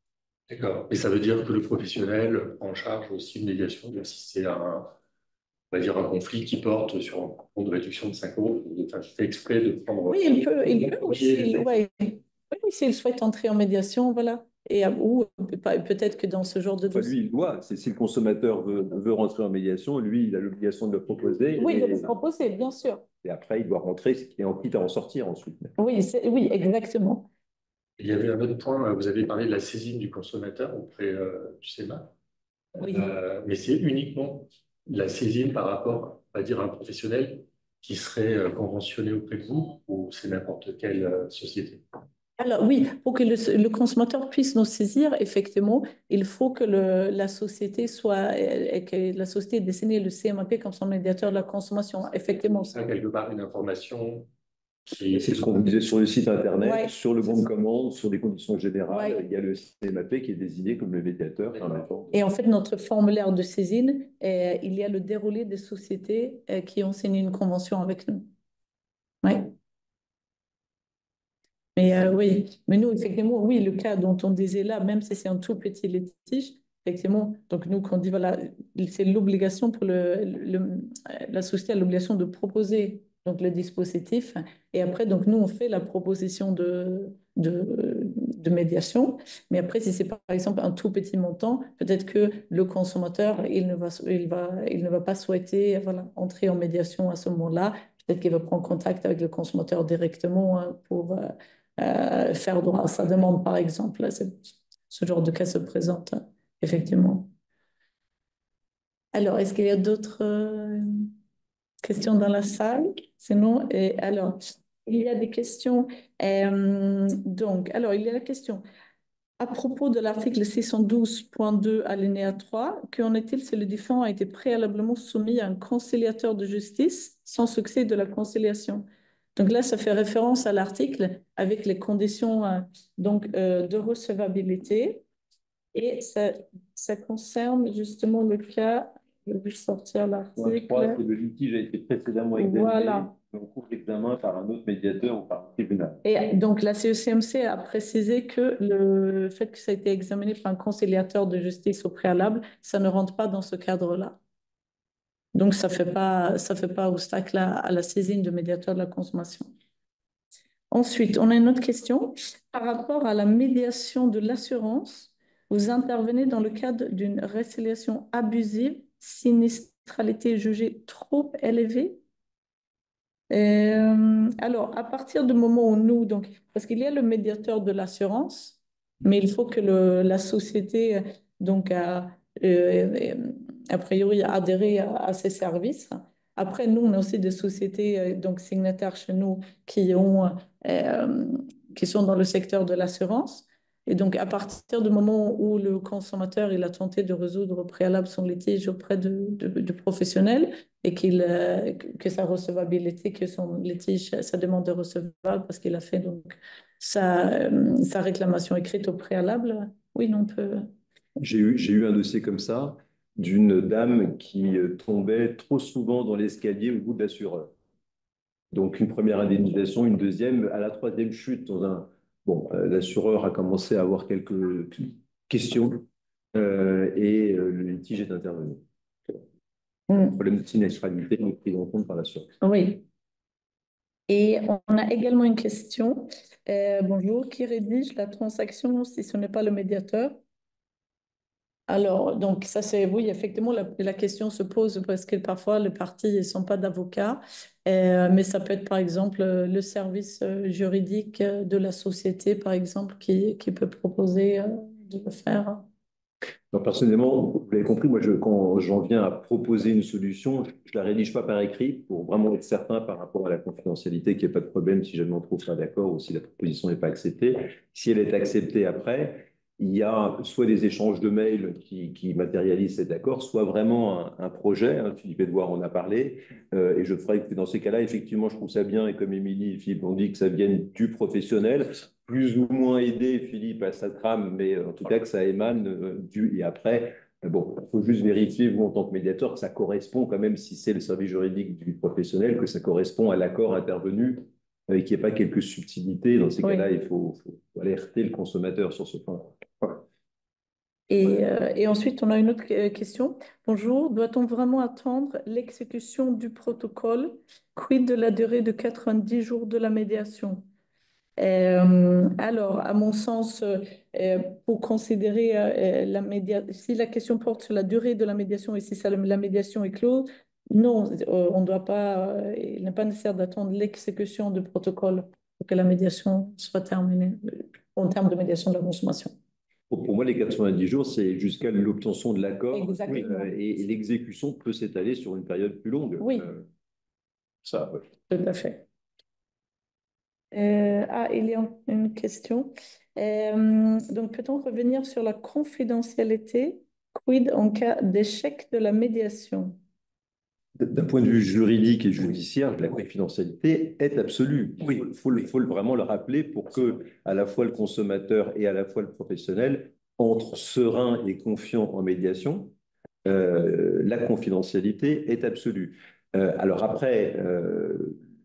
D'accord. Et ça veut dire que le professionnel prend en charge aussi une médiation, même si c'est on va dire un conflit qui porte sur un coût de réduction de 5 euros. Enfin, je fais exprès de prendre. Oui, il peut aussi, ouais. Oui, s'il souhaite entrer en médiation, voilà. Et ou peut-être que dans ce genre de Enfin, lui, dossier. il doit. Si le consommateur veut rentrer en médiation, lui, il a l'obligation de le proposer. Oui, de le proposer, bien sûr. Et après, il doit rentrer et quitte à en sortir ensuite. Oui, oui, exactement. Il y avait un autre point, vous avez parlé de la saisine du consommateur auprès du SEMA. Oui. Mais c'est uniquement la saisine par rapport, on va dire, à un professionnel qui serait conventionné auprès de vous ou c'est n'importe quelle société? Alors oui, pour que le consommateur puisse nous saisir, effectivement, il faut que la société soit, que la société ait désigné le CMAP comme son médiateur de la consommation. Effectivement. C'est quelque part une information C'est ce qu'on vous disait sur le site internet, Ouais. sur le bon de commande, sur les conditions générales. Ouais. Il y a le CMAP qui est désigné comme le médiateur. Et en fait, notre formulaire de saisine, il y a le déroulé des sociétés qui ont signé une convention avec nous. Oui. Mais oui, mais nous, effectivement, oui, le cas dont on disait là, même si c'est un tout petit litige, effectivement, donc nous, quand on dit, voilà, c'est l'obligation pour la société a l'obligation de proposer donc, le dispositif. Et après, donc, nous, on fait la proposition de médiation. Mais après, si c'est par exemple un tout petit montant, peut-être que le consommateur, il ne va pas souhaiter voilà, entrer en médiation à ce moment-là. Peut-être qu'il va prendre contact avec le consommateur directement hein, pour faire droit à sa demande, par exemple. Ce genre de cas se présente, effectivement. Alors, est-ce qu'il y a d'autres questions dans la salle? Sinon, alors, il y a des questions. Donc, alors, il y a la question. À propos de l'article 612.2 alinéa 3, qu'en est-il si le défunt a été préalablement soumis à un conciliateur de justice sans succès de la conciliation? Donc là, ça fait référence à l'article avec les conditions de recevabilité et ça concerne justement le cas, je vais sortir Je crois l'article. que le litige a été précédemment examiné Voilà. en cours d'examen par un autre médiateur ou par un tribunal. Et donc la CECMC a précisé que le fait que ça a été examiné par un conciliateur de justice au préalable, ça ne rentre pas dans ce cadre-là. Donc ça fait pas obstacle à la saisine de médiateur de la consommation. Ensuite, on a une autre question. Par rapport à la médiation de l'assurance, vous intervenez dans le cadre d'une résiliation abusive, sinistralité jugée trop élevée. Alors, à partir du moment où nous, donc, parce qu'il y a le médiateur de l'assurance, mais il faut que la société donc a priori adhéré à ces services. Après, nous, on a aussi des sociétés donc signataires chez nous qui euh, qui sont dans le secteur de l'assurance. Et donc, à partir du moment où le consommateur il a tenté de résoudre au préalable son litige auprès de professionnels et que sa recevabilité, que son litige, sa demande est recevable parce qu'il a fait donc sa réclamation écrite au préalable, oui, on peut. J'ai eu un dossier comme ça d'une dame qui tombait trop souvent dans l'escalier au bout de l'assureur. Donc une première indemnisation, une deuxième, à la troisième chute dans un... Bon, l'assureur a commencé à avoir quelques questions le litige est intervenu. Le problème de sinistralité est pris en compte par l'assureur. Oui. Et on a également une question. Bonjour, qui rédige la transaction si ce n'est pas le médiateur? Alors, donc ça c'est, oui, effectivement, la question se pose parce que parfois les parties ne sont pas d'avocats, mais ça peut être par exemple le service juridique de la société, par exemple, qui peut proposer de le faire. Donc, personnellement, vous l'avez compris, moi, quand j'en viens à proposer une solution, je ne la rédige pas par écrit pour vraiment être certain par rapport à la confidentialité qu'il n'y ait pas de problème si jamais on ne trouve pas d'accord ou si la proposition n'est pas acceptée. Si elle est acceptée après, il y a soit des échanges de mails qui matérialisent cet accord, soit vraiment un projet. Hein, Philippe Edouard en a parlé. Et je ferai que dans ces cas-là, effectivement, je trouve ça bien. Et comme Émilie et Philippe ont dit, que ça vienne du professionnel, plus ou moins aidé Philippe à sa trame, mais en tout cas que ça émane du. Et après, bon, il faut juste vérifier, vous, en tant que médiateur, que ça correspond quand même, si c'est le service juridique du professionnel, que ça correspond à l'accord intervenu et qu'il n'y ait pas quelques subtilités. Dans ces cas-là, il faut alerter le consommateur sur ce point. Et ensuite, on a une autre question. Bonjour, doit-on vraiment attendre l'exécution du protocole? Quid de la durée de 90 jours de la médiation? Alors, à mon sens, pour considérer la médiation, si la question porte sur la durée de la médiation et si la médiation est close, non, on ne doit pas, il n'est pas nécessaire d'attendre l'exécution du protocole pour que la médiation soit terminée en termes de médiation de la consommation. Pour moi, les 90 jours, c'est jusqu'à l'obtention de l'accord et l'exécution peut s'étaler sur une période plus longue. Oui. Ça, ouais. Tout à fait. Il y a une question. Donc, peut-on revenir sur la confidentialité? Quid en cas d'échec de la médiation? D'un point de vue juridique et judiciaire, la confidentialité est absolue. Il faut vraiment le rappeler pour que à la fois le consommateur et à la fois le professionnel entrent sereins et confiants en médiation. La confidentialité est absolue. Alors après,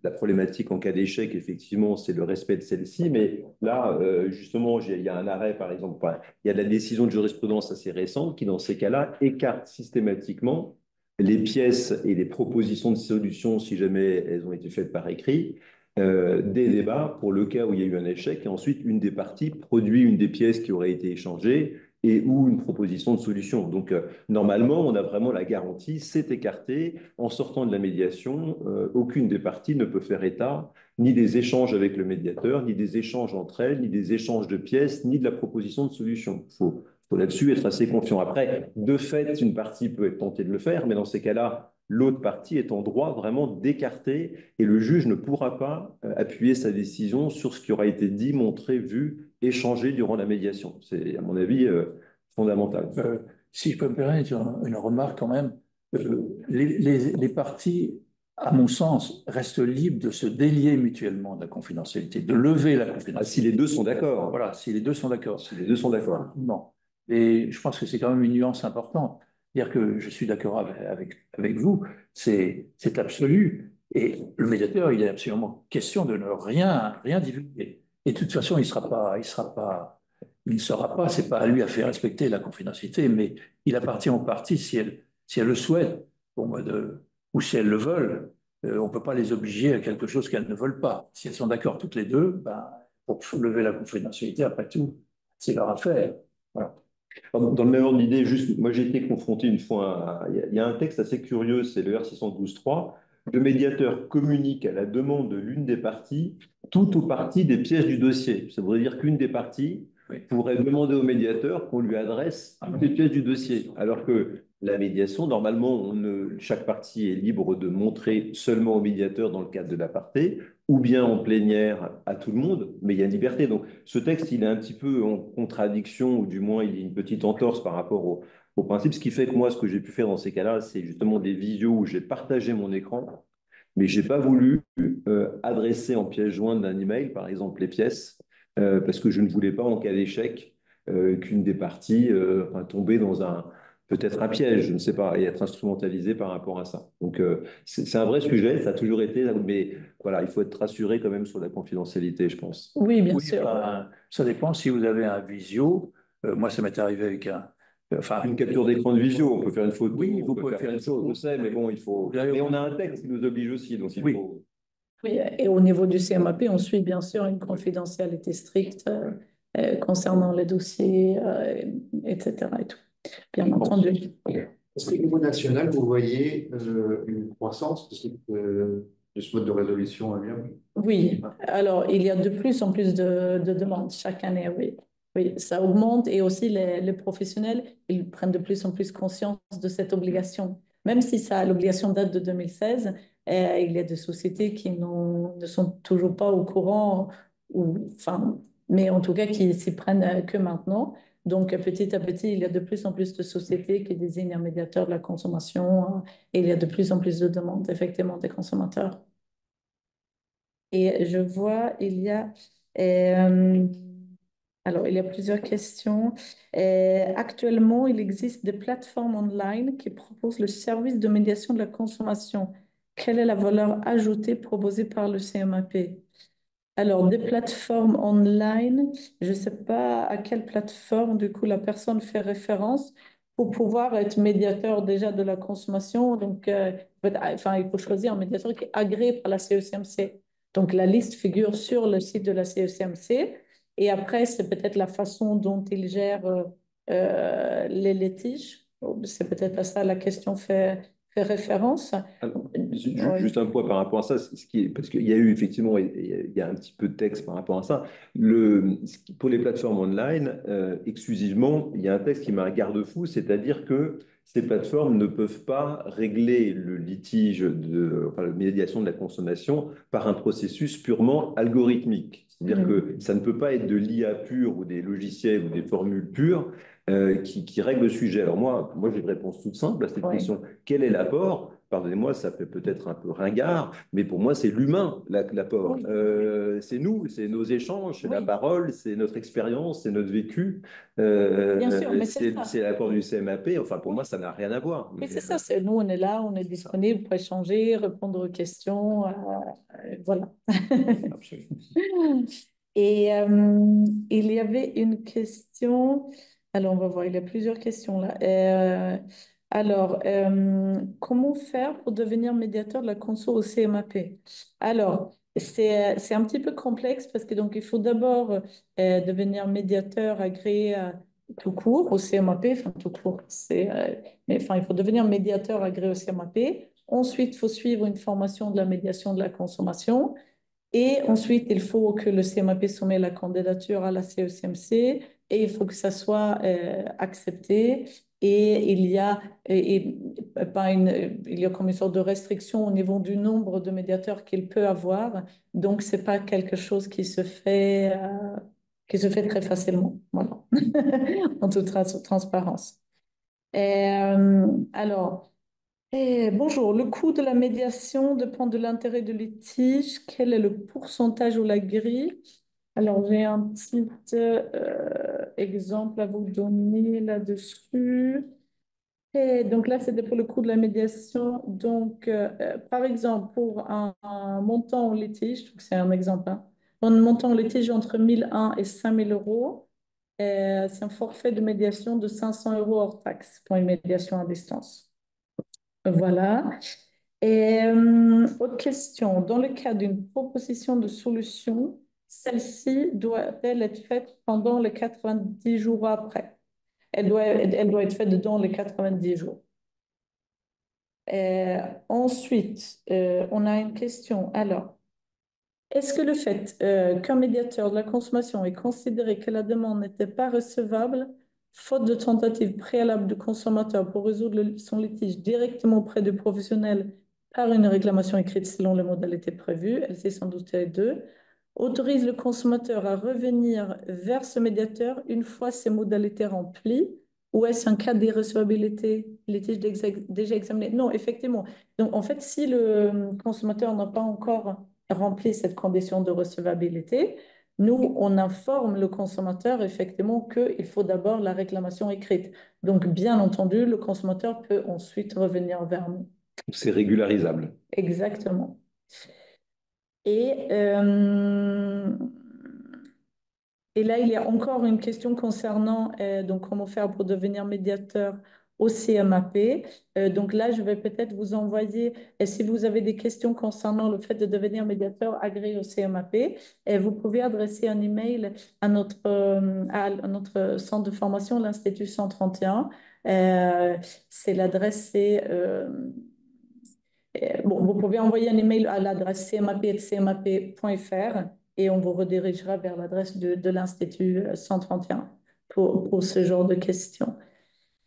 la problématique en cas d'échec, effectivement, c'est le respect de celle-ci. Mais là, justement, il y a un arrêt, par exemple, il y a de la décision de jurisprudence assez récente qui, dans ces cas-là, écarte systématiquement les pièces et les propositions de solutions, si jamais elles ont été faites par écrit, des débats pour le cas où il y a eu un échec. Et ensuite, une des parties produit une des pièces qui aurait été échangée et ou une proposition de solution. Donc, normalement, on a vraiment la garantie, c'est écarté. En sortant de la médiation, aucune des parties ne peut faire état ni des échanges avec le médiateur, ni des échanges entre elles, ni des échanges de pièces, ni de la proposition de solution. Il faut là-dessus être assez confiant. Après, de fait, une partie peut être tentée de le faire, mais dans ces cas-là, l'autre partie est en droit vraiment d'écarter et le juge ne pourra pas appuyer sa décision sur ce qui aura été dit, montré, vu, échangé durant la médiation. C'est, à mon avis, fondamental. Si je peux me permettre une remarque quand même, les parties, à mon sens, restent libres de se délier mutuellement de la confidentialité, de lever la confidentialité. Si les deux sont d'accord. Voilà, si les deux sont d'accord. Si les deux sont d'accord. Non. Et je pense que c'est quand même une nuance importante. Dire que je suis d'accord avec vous, c'est absolu. Et le médiateur, il est absolument question de ne rien divulguer. Et de toute façon, il ne saura pas, c'est pas à lui à faire respecter la confidentialité, mais il appartient aux parties si elles le souhaitent, ou si elles le veulent. On ne peut pas les obliger à quelque chose qu'elles ne veulent pas. Si elles sont d'accord toutes les deux, ben, pour lever la confidentialité, après tout, c'est leur affaire. Voilà. Dans le même ordre d'idée, juste, moi j'ai été confronté une fois, il y a un texte assez curieux, c'est le R612.3. Le médiateur communique à la demande de l'une des parties, tout ou partie des pièces du dossier. Ça voudrait dire qu'une des parties pourrait demander au médiateur qu'on lui adresse toutes les pièces du dossier. Alors que la médiation, normalement, chaque partie est libre de montrer seulement au médiateur dans le cadre de la partie, ou bien en plénière à tout le monde, mais il y a une liberté. Donc ce texte, il est un petit peu en contradiction, ou du moins il y a une petite entorse par rapport au principe, ce qui fait que moi, ce que j'ai pu faire dans ces cas-là, c'est justement des visios où j'ai partagé mon écran, mais je n'ai pas voulu adresser en pièce jointe d'un email, par exemple, les pièces, parce que je ne voulais pas, en cas d'échec, qu'une des parties tomber dans peut-être un piège, je ne sais pas, et être instrumentalisée par rapport à ça. Donc, c'est un vrai sujet, ça a toujours été, mais voilà, il faut être rassuré quand même sur la confidentialité, je pense. Oui, bien Oui, sûr. enfin, ça dépend si vous avez un visio. Moi, ça m'est arrivé avec enfin, Une capture d'écran de visio, on peut faire une photo, oui, vous on peut pouvez faire plein une de choses, photo. je sais, mais bon, il faut. Vous avez Mais on aucun- a un texte qui nous oblige aussi, donc il Oui. faut. Oui, et au niveau du CMAP, on suit bien sûr une confidentialité stricte concernant les dossiers, etc. et tout. Bien entendu. Est-ce qu'au niveau national, vous voyez une croissance de ce mode de résolution amiable? Oui, alors il y a de plus en plus de demandes chaque année, oui. Oui, ça augmente et aussi les professionnels, ils prennent de plus en plus conscience de cette obligation. Même si l'obligation date de 2016, il y a des sociétés qui ne sont toujours pas au courant, enfin, mais en tout cas qui s'y prennent que maintenant. Donc petit à petit, il y a de plus en plus de sociétés qui désignent un médiateur de la consommation et il y a de plus en plus de demandes effectivement des consommateurs. Et je vois, euh, alors, il y a plusieurs questions. Actuellement, il existe des plateformes online qui proposent le service de médiation de la consommation. Quelle est la valeur ajoutée proposée par le CMAP? Alors, des plateformes online, je ne sais pas à quelle plateforme, du coup, la personne fait référence pour pouvoir être médiateur déjà de la consommation. Donc, enfin, il faut choisir un médiateur qui est agréé par la CECMC. Donc, la liste figure sur le site de la CECMC. Et après, c'est peut-être la façon dont il gère les litiges. C'est peut-être à ça la question fait référence. Alors, Oui. juste un point par rapport à ça, parce qu'il y a eu effectivement, il y a un petit peu de texte par rapport à ça. Pour les plateformes online, exclusivement, il y a un texte qui m'a un garde-fou, c'est-à-dire que ces plateformes ne peuvent pas régler le litige enfin, la médiation de la consommation par un processus purement algorithmique. C'est-à-dire que ça ne peut pas être de l'IA pure ou des logiciels ou des formules pures qui règlent le sujet. Alors moi j'ai une réponse toute simple à cette question. Quel est l'apport? Pardonnez-moi, ça fait peut-être un peu ringard, mais pour moi, c'est l'humain, l'apport. Oui. C'est nous, c'est nos échanges, c'est la Oui. parole, c'est notre expérience, c'est notre vécu. Bien sûr, mais c'est ça. C'est l'apport du CMAP. Enfin, pour moi, ça n'a rien à voir. Oui, c'est ça. Nous, on est là, on est disponible pour échanger, répondre aux questions. Voilà. Et il y avait une question. Alors, on va voir, il y a plusieurs questions là. Alors, comment faire pour devenir médiateur de la conso au CMAP? Alors, c'est un petit peu complexe parce que donc il faut d'abord devenir médiateur agréé tout court au CMAP, enfin tout court, mais enfin il faut devenir médiateur agréé au CMAP. Ensuite, il faut suivre une formation de la médiation de la consommation. Et ensuite, il faut que le CMAP soumette la candidature à la CECMC et il faut que ça soit accepté. Et il y a comme une sorte de restriction au niveau du nombre de médiateurs qu'il peut avoir. Donc, c'est pas quelque chose qui se fait très facilement. Voilà. En toute transparence. Alors, bonjour, le coût de la médiation dépend de l'intérêt de litige. Quel est le pourcentage ou la grille? Alors, j'ai un petit exemple à vous donner là-dessus. Et donc là, c'était pour le coût de la médiation. Donc, par exemple, pour un montant en litige, donc c'est un exemple, hein, pour un montant en litige entre 1001 et 5000 euros, c'est un forfait de médiation de 500 euros hors taxe pour une médiation à distance. Voilà. Et autre question, dans le cas d'une proposition de solution, celle-ci doit-elle être faite pendant les 90 jours après? Elle doit être faite dans les 90 jours. Ensuite, on a une question. Alors, Est-ce que le fait qu'un médiateur de la consommation ait considéré que la demande n'était pas recevable, faute de tentative préalable du consommateur pour résoudre son litige directement auprès du professionnel par une réclamation écrite selon les modalités prévues, LC 112-2, autorise le consommateur à revenir vers ce médiateur une fois ces modalités remplies, ou est-ce un cas d'irrecevabilité, litige déjà examiné? Non, effectivement. Donc, en fait, si le consommateur n'a pas encore rempli cette condition de recevabilité, nous, on informe le consommateur effectivement qu'il faut d'abord la réclamation écrite. Donc, bien entendu, le consommateur peut ensuite revenir vers nous. C'est régularisable. Exactement. Et là, il y a encore une question concernant donc comment faire pour devenir médiateur au CMAP. Donc là, je vais peut-être vous envoyer, si vous avez des questions concernant le fait de devenir médiateur agréé au CMAP, vous pouvez adresser un email à notre centre de formation, l'Institut 131. C'est l'adresse, bon, vous pouvez envoyer un email à l'adresse cmap@cmap.fr et on vous redirigera vers l'adresse de l'Institut 131 pour ce genre de questions.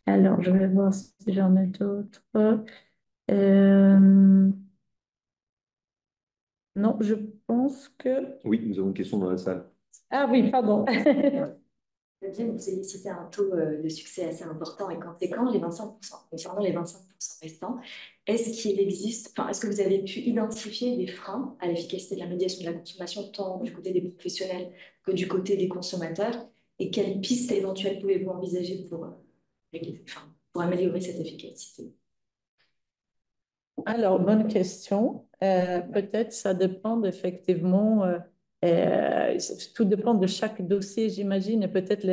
Alors, je vais voir si j'en ai d'autres. Non, je pense que... Oui, nous avons une question dans la salle. Ah oui, pardon. Bien, vous avez cité un taux de succès assez important et conséquent, les 25%. Concernant les 25% restants, est-ce que vous avez pu identifier des freins à l'efficacité de la médiation de la consommation, tant du côté des professionnels que du côté des consommateurs? Et quelles pistes éventuelles pouvez-vous envisager pour améliorer cette efficacité? Alors, bonne question. Peut-être ça dépend effectivement, tout dépend de chaque dossier, j'imagine, et peut-être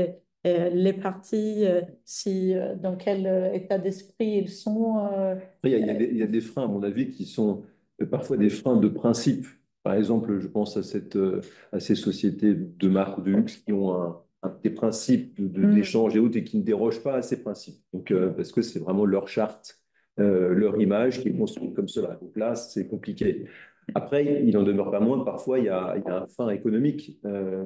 les parties, dans quel état d'esprit ils sont. Après, il y a des freins, à mon avis, qui sont parfois des freins de principe. Par exemple, je pense à ces sociétés de marque de luxe qui ont des principes d'échange et autres et qui ne dérogent pas à ces principes. Donc, parce que c'est vraiment leur charte, leur image qui est construite comme cela. Donc là, c'est compliqué. Après, il n'en demeure pas moins, parfois, il y a un frein économique. Je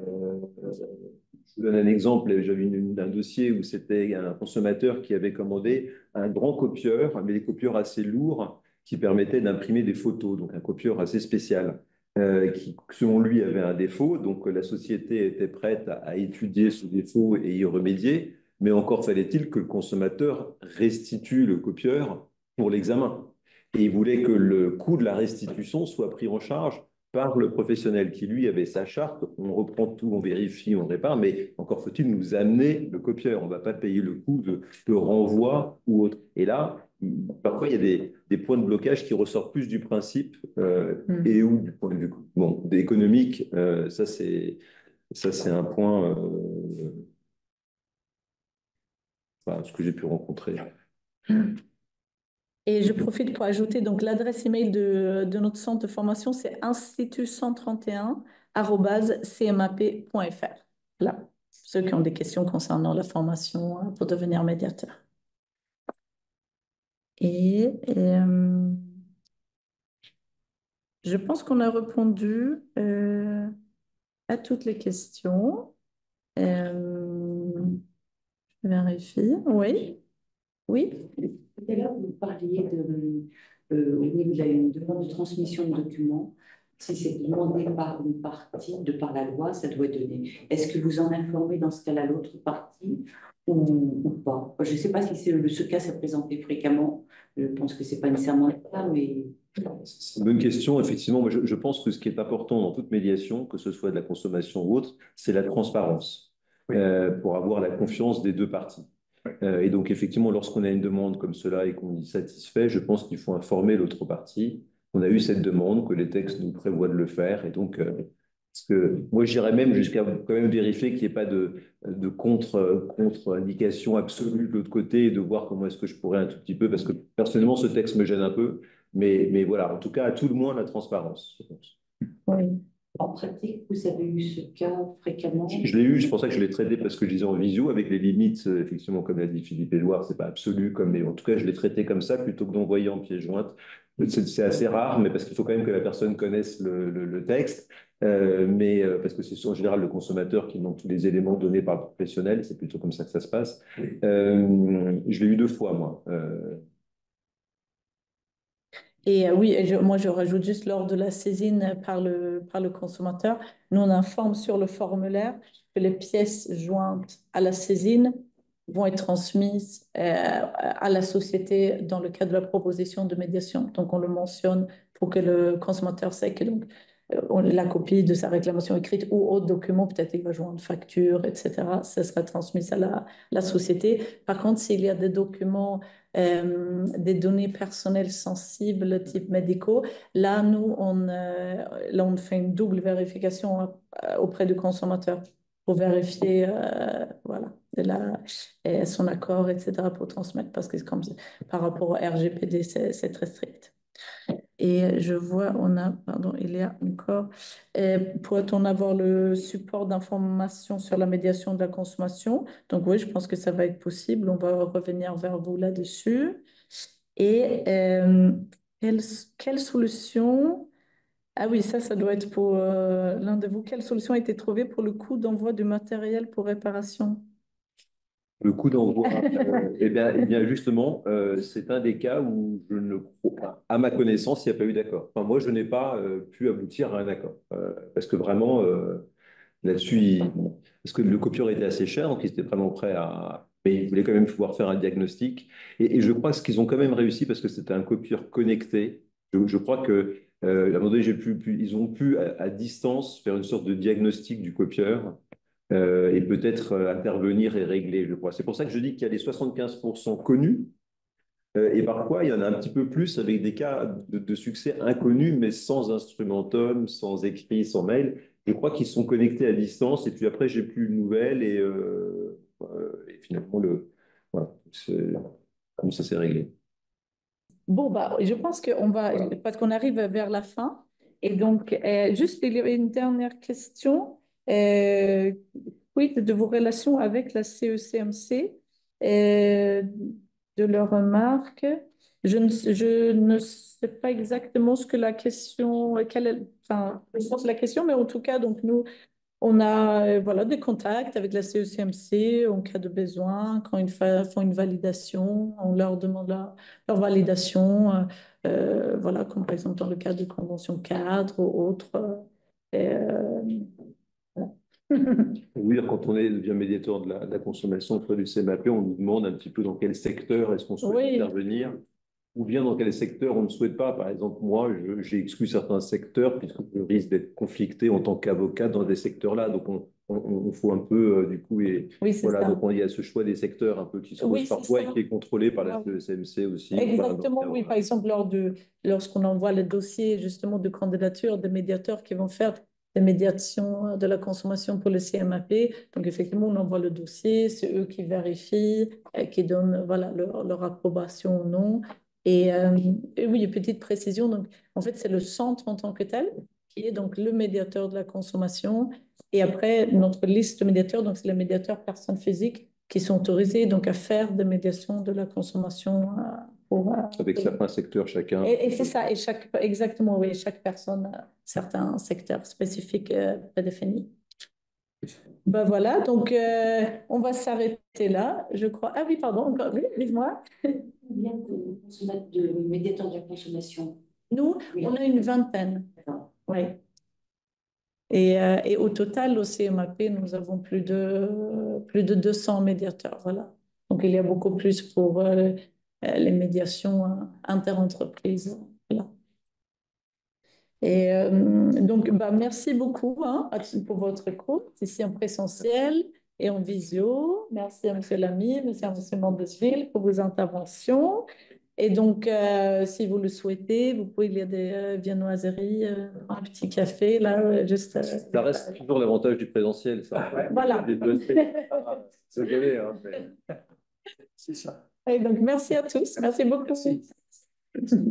vous donne un exemple. J'avais un dossier où c'était un consommateur qui avait commandé un grand copieur, mais des copieurs assez lourds qui permettaient d'imprimer des photos, donc un copieur assez spécial, qui, selon lui, avait un défaut. Donc la société était prête à étudier ce défaut et y remédier, mais encore fallait-il que le consommateur restitue le copieur pour l'examen. Et il voulait que le coût de la restitution soit pris en charge par le professionnel qui, lui, avait sa charte. On reprend tout, on vérifie, on répare, mais encore faut-il nous amener le copieur. On ne va pas payer le coût de renvoi ou autre. Et là, parfois, il y a des points de blocage qui ressortent plus du principe et ou du point de vue économique. Ça, c'est un point, ce que j'ai pu rencontrer. Et je profite pour ajouter donc l'adresse email de notre centre de formation, c'est institut131@cmap.fr. Là, ceux qui ont des questions concernant la formation pour devenir médiateur. Et je pense qu'on a répondu à toutes les questions. Je vérifie. Oui. Oui. Tout à l'heure, vous parliez au niveau de la demande de transmission de documents. Si c'est demandé par une partie, de par la loi, ça doit donner. Est-ce que vous en informez dans ce cas-là l'autre partie ou pas? Je ne sais pas si ce cas s'est présenté fréquemment. Je pense que ce n'est pas nécessairement le cas, mais... C'est une bonne question. Effectivement, moi, je pense que ce qui est important dans toute médiation, que ce soit de la consommation ou autre, c'est la transparence pour avoir la confiance des deux parties. Et donc, effectivement, lorsqu'on a une demande comme cela et qu'on y satisfait, je pense qu'il faut informer l'autre partie qu'on a eu cette demande, que les textes nous prévoient de le faire. Et donc, parce que moi, j'irais même jusqu'à quand même vérifier qu'il n'y ait pas de contre-indication absolue de l'autre côté et de voir comment est-ce que je pourrais un tout petit peu, parce que personnellement, ce texte me gêne un peu. Mais voilà, en tout cas, à tout le moins, la transparence, je pense. Oui. En pratique, vous avez eu ce cas fréquemment? Je l'ai eu, c'est pour ça que je l'ai traité, parce que je disais en visio, avec les limites, effectivement, comme l'a dit Philippe Édouard, c'est pas absolu, mais en tout cas, je l'ai traité comme ça, plutôt que d'envoyer en pièce jointe. C'est assez rare, mais parce qu'il faut quand même que la personne connaisse le texte. Parce que c'est en général le consommateur qui demande tous les éléments donnés par le professionnel, c'est plutôt comme ça que ça se passe. Je l'ai eu 2 fois, moi. Et oui, moi je rajoute juste lors de la saisine par le consommateur, nous on informe sur le formulaire que les pièces jointes à la saisine vont être transmises à la société dans le cadre de la proposition de médiation. Donc on le mentionne pour que le consommateur sait que donc, la copie de sa réclamation écrite ou autre document, peut-être il va joindre facture, etc. Ça sera transmis à la société. Par contre, s'il y a des documents des données personnelles sensibles type médicaux. Là, nous, on fait une double vérification auprès du consommateur pour vérifier voilà, son accord, etc., pour transmettre, parce que comme par rapport au RGPD, c'est très strict. Et je vois, pardon, il y a encore, pourrait-on avoir le support d'information sur la médiation de la consommation? Donc oui, je pense que ça va être possible. On va revenir vers vous là-dessus. Et quelle solution? Ah oui, ça doit être pour l'un de vous. Quelle solution a été trouvée pour le coût d'envoi du matériel pour réparation? Le coup d'envoi, eh bien justement, c'est un des cas où je ne crois pas. À ma connaissance, il n'y a pas eu d'accord. Enfin, moi, je n'ai pas pu aboutir à un accord. Parce que vraiment, là-dessus, parce que le copieur était assez cher, donc ils étaient vraiment prêts à. Mais ils voulaient quand même pouvoir faire un diagnostic. Et je crois qu'ils ont quand même réussi parce que c'était un copieur connecté. Je crois que, à un moment donné, ils ont pu, à distance, faire une sorte de diagnostic du copieur et peut-être intervenir et régler, je crois. C'est pour ça que je dis qu'il y a les 75% connus et parfois il y en a un petit peu plus avec des cas de succès inconnus, mais sans instrumentum, sans écrit, sans mail. Je crois qu'ils sont connectés à distance et puis après, j'ai plus de nouvelles et finalement, voilà, comme ça, c'est réglé. Bon, bah, je pense parce qu'on arrive vers la fin. Et donc, juste, il y avait une dernière question. Quid de vos relations avec la CECMC, de leurs remarques? Je ne sais pas exactement ce que la question, enfin, je pense la question, mais en tout cas, donc nous, on a voilà, des contacts avec la CECMC en cas de besoin, quand ils font une validation, on leur demande leur validation, voilà, comme par exemple dans le cadre de convention cadre ou autre. Voilà. Oui, quand on devient médiateur de la consommation auprès du CMAP, on nous demande un petit peu dans quel secteur est-ce qu'on souhaite Oui, intervenir, ou bien dans quel secteur on ne souhaite pas. Par exemple, moi, j'ai exclu certains secteurs puisque je risque d'être conflicté en tant qu'avocat dans des secteurs-là. Donc, on faut un peu, du coup, et oui, c'est voilà, ça. donc il y a ce choix des secteurs un peu qui sont Oui, c'est parfois et ça. qui est contrôlé par la Ouais. CMC aussi. Exactement, oui. Par exemple, lorsqu'on envoie le dossier justement de candidature des médiateurs qui vont faire des médiations de la consommation pour le CMAP, donc effectivement, on envoie le dossier, c'est eux qui vérifient, qui donnent voilà, leur approbation ou non. Et oui, une petite précision, donc en fait, c'est le centre en tant que tel qui est donc le médiateur de la consommation. Et après, notre liste de médiateurs, donc c'est les médiateurs personnes physiques qui sont autorisés donc à faire des médiations de la consommation Avec certains secteurs chacun. et c'est ça, exactement, oui, chaque personne a certains secteurs spécifiques prédéfinis. Ben voilà, donc on va s'arrêter là, je crois. Ah oui, pardon, encore, oui, dis-moi. Combien de médiateurs de la consommation? Nous, Oui. on a une vingtaine. D'accord. Oui. Et au total, au CMAP, nous avons plus de 200 médiateurs. Voilà. Donc, il y a beaucoup plus pour les médiations interentreprises. Voilà. Et donc, bah, merci beaucoup pour votre écoute, ici en présentiel et en visio. Merci à M. Lamy, merci à M. Mandesville pour vos interventions. Et donc, si vous le souhaitez, vous pouvez, il y a des viennoiseries, un petit café, là, juste. Ça reste toujours l'avantage du présentiel, ça. Voilà. Désolé, hein, mais... C'est ça. Et donc, merci à tous. Merci beaucoup. Merci.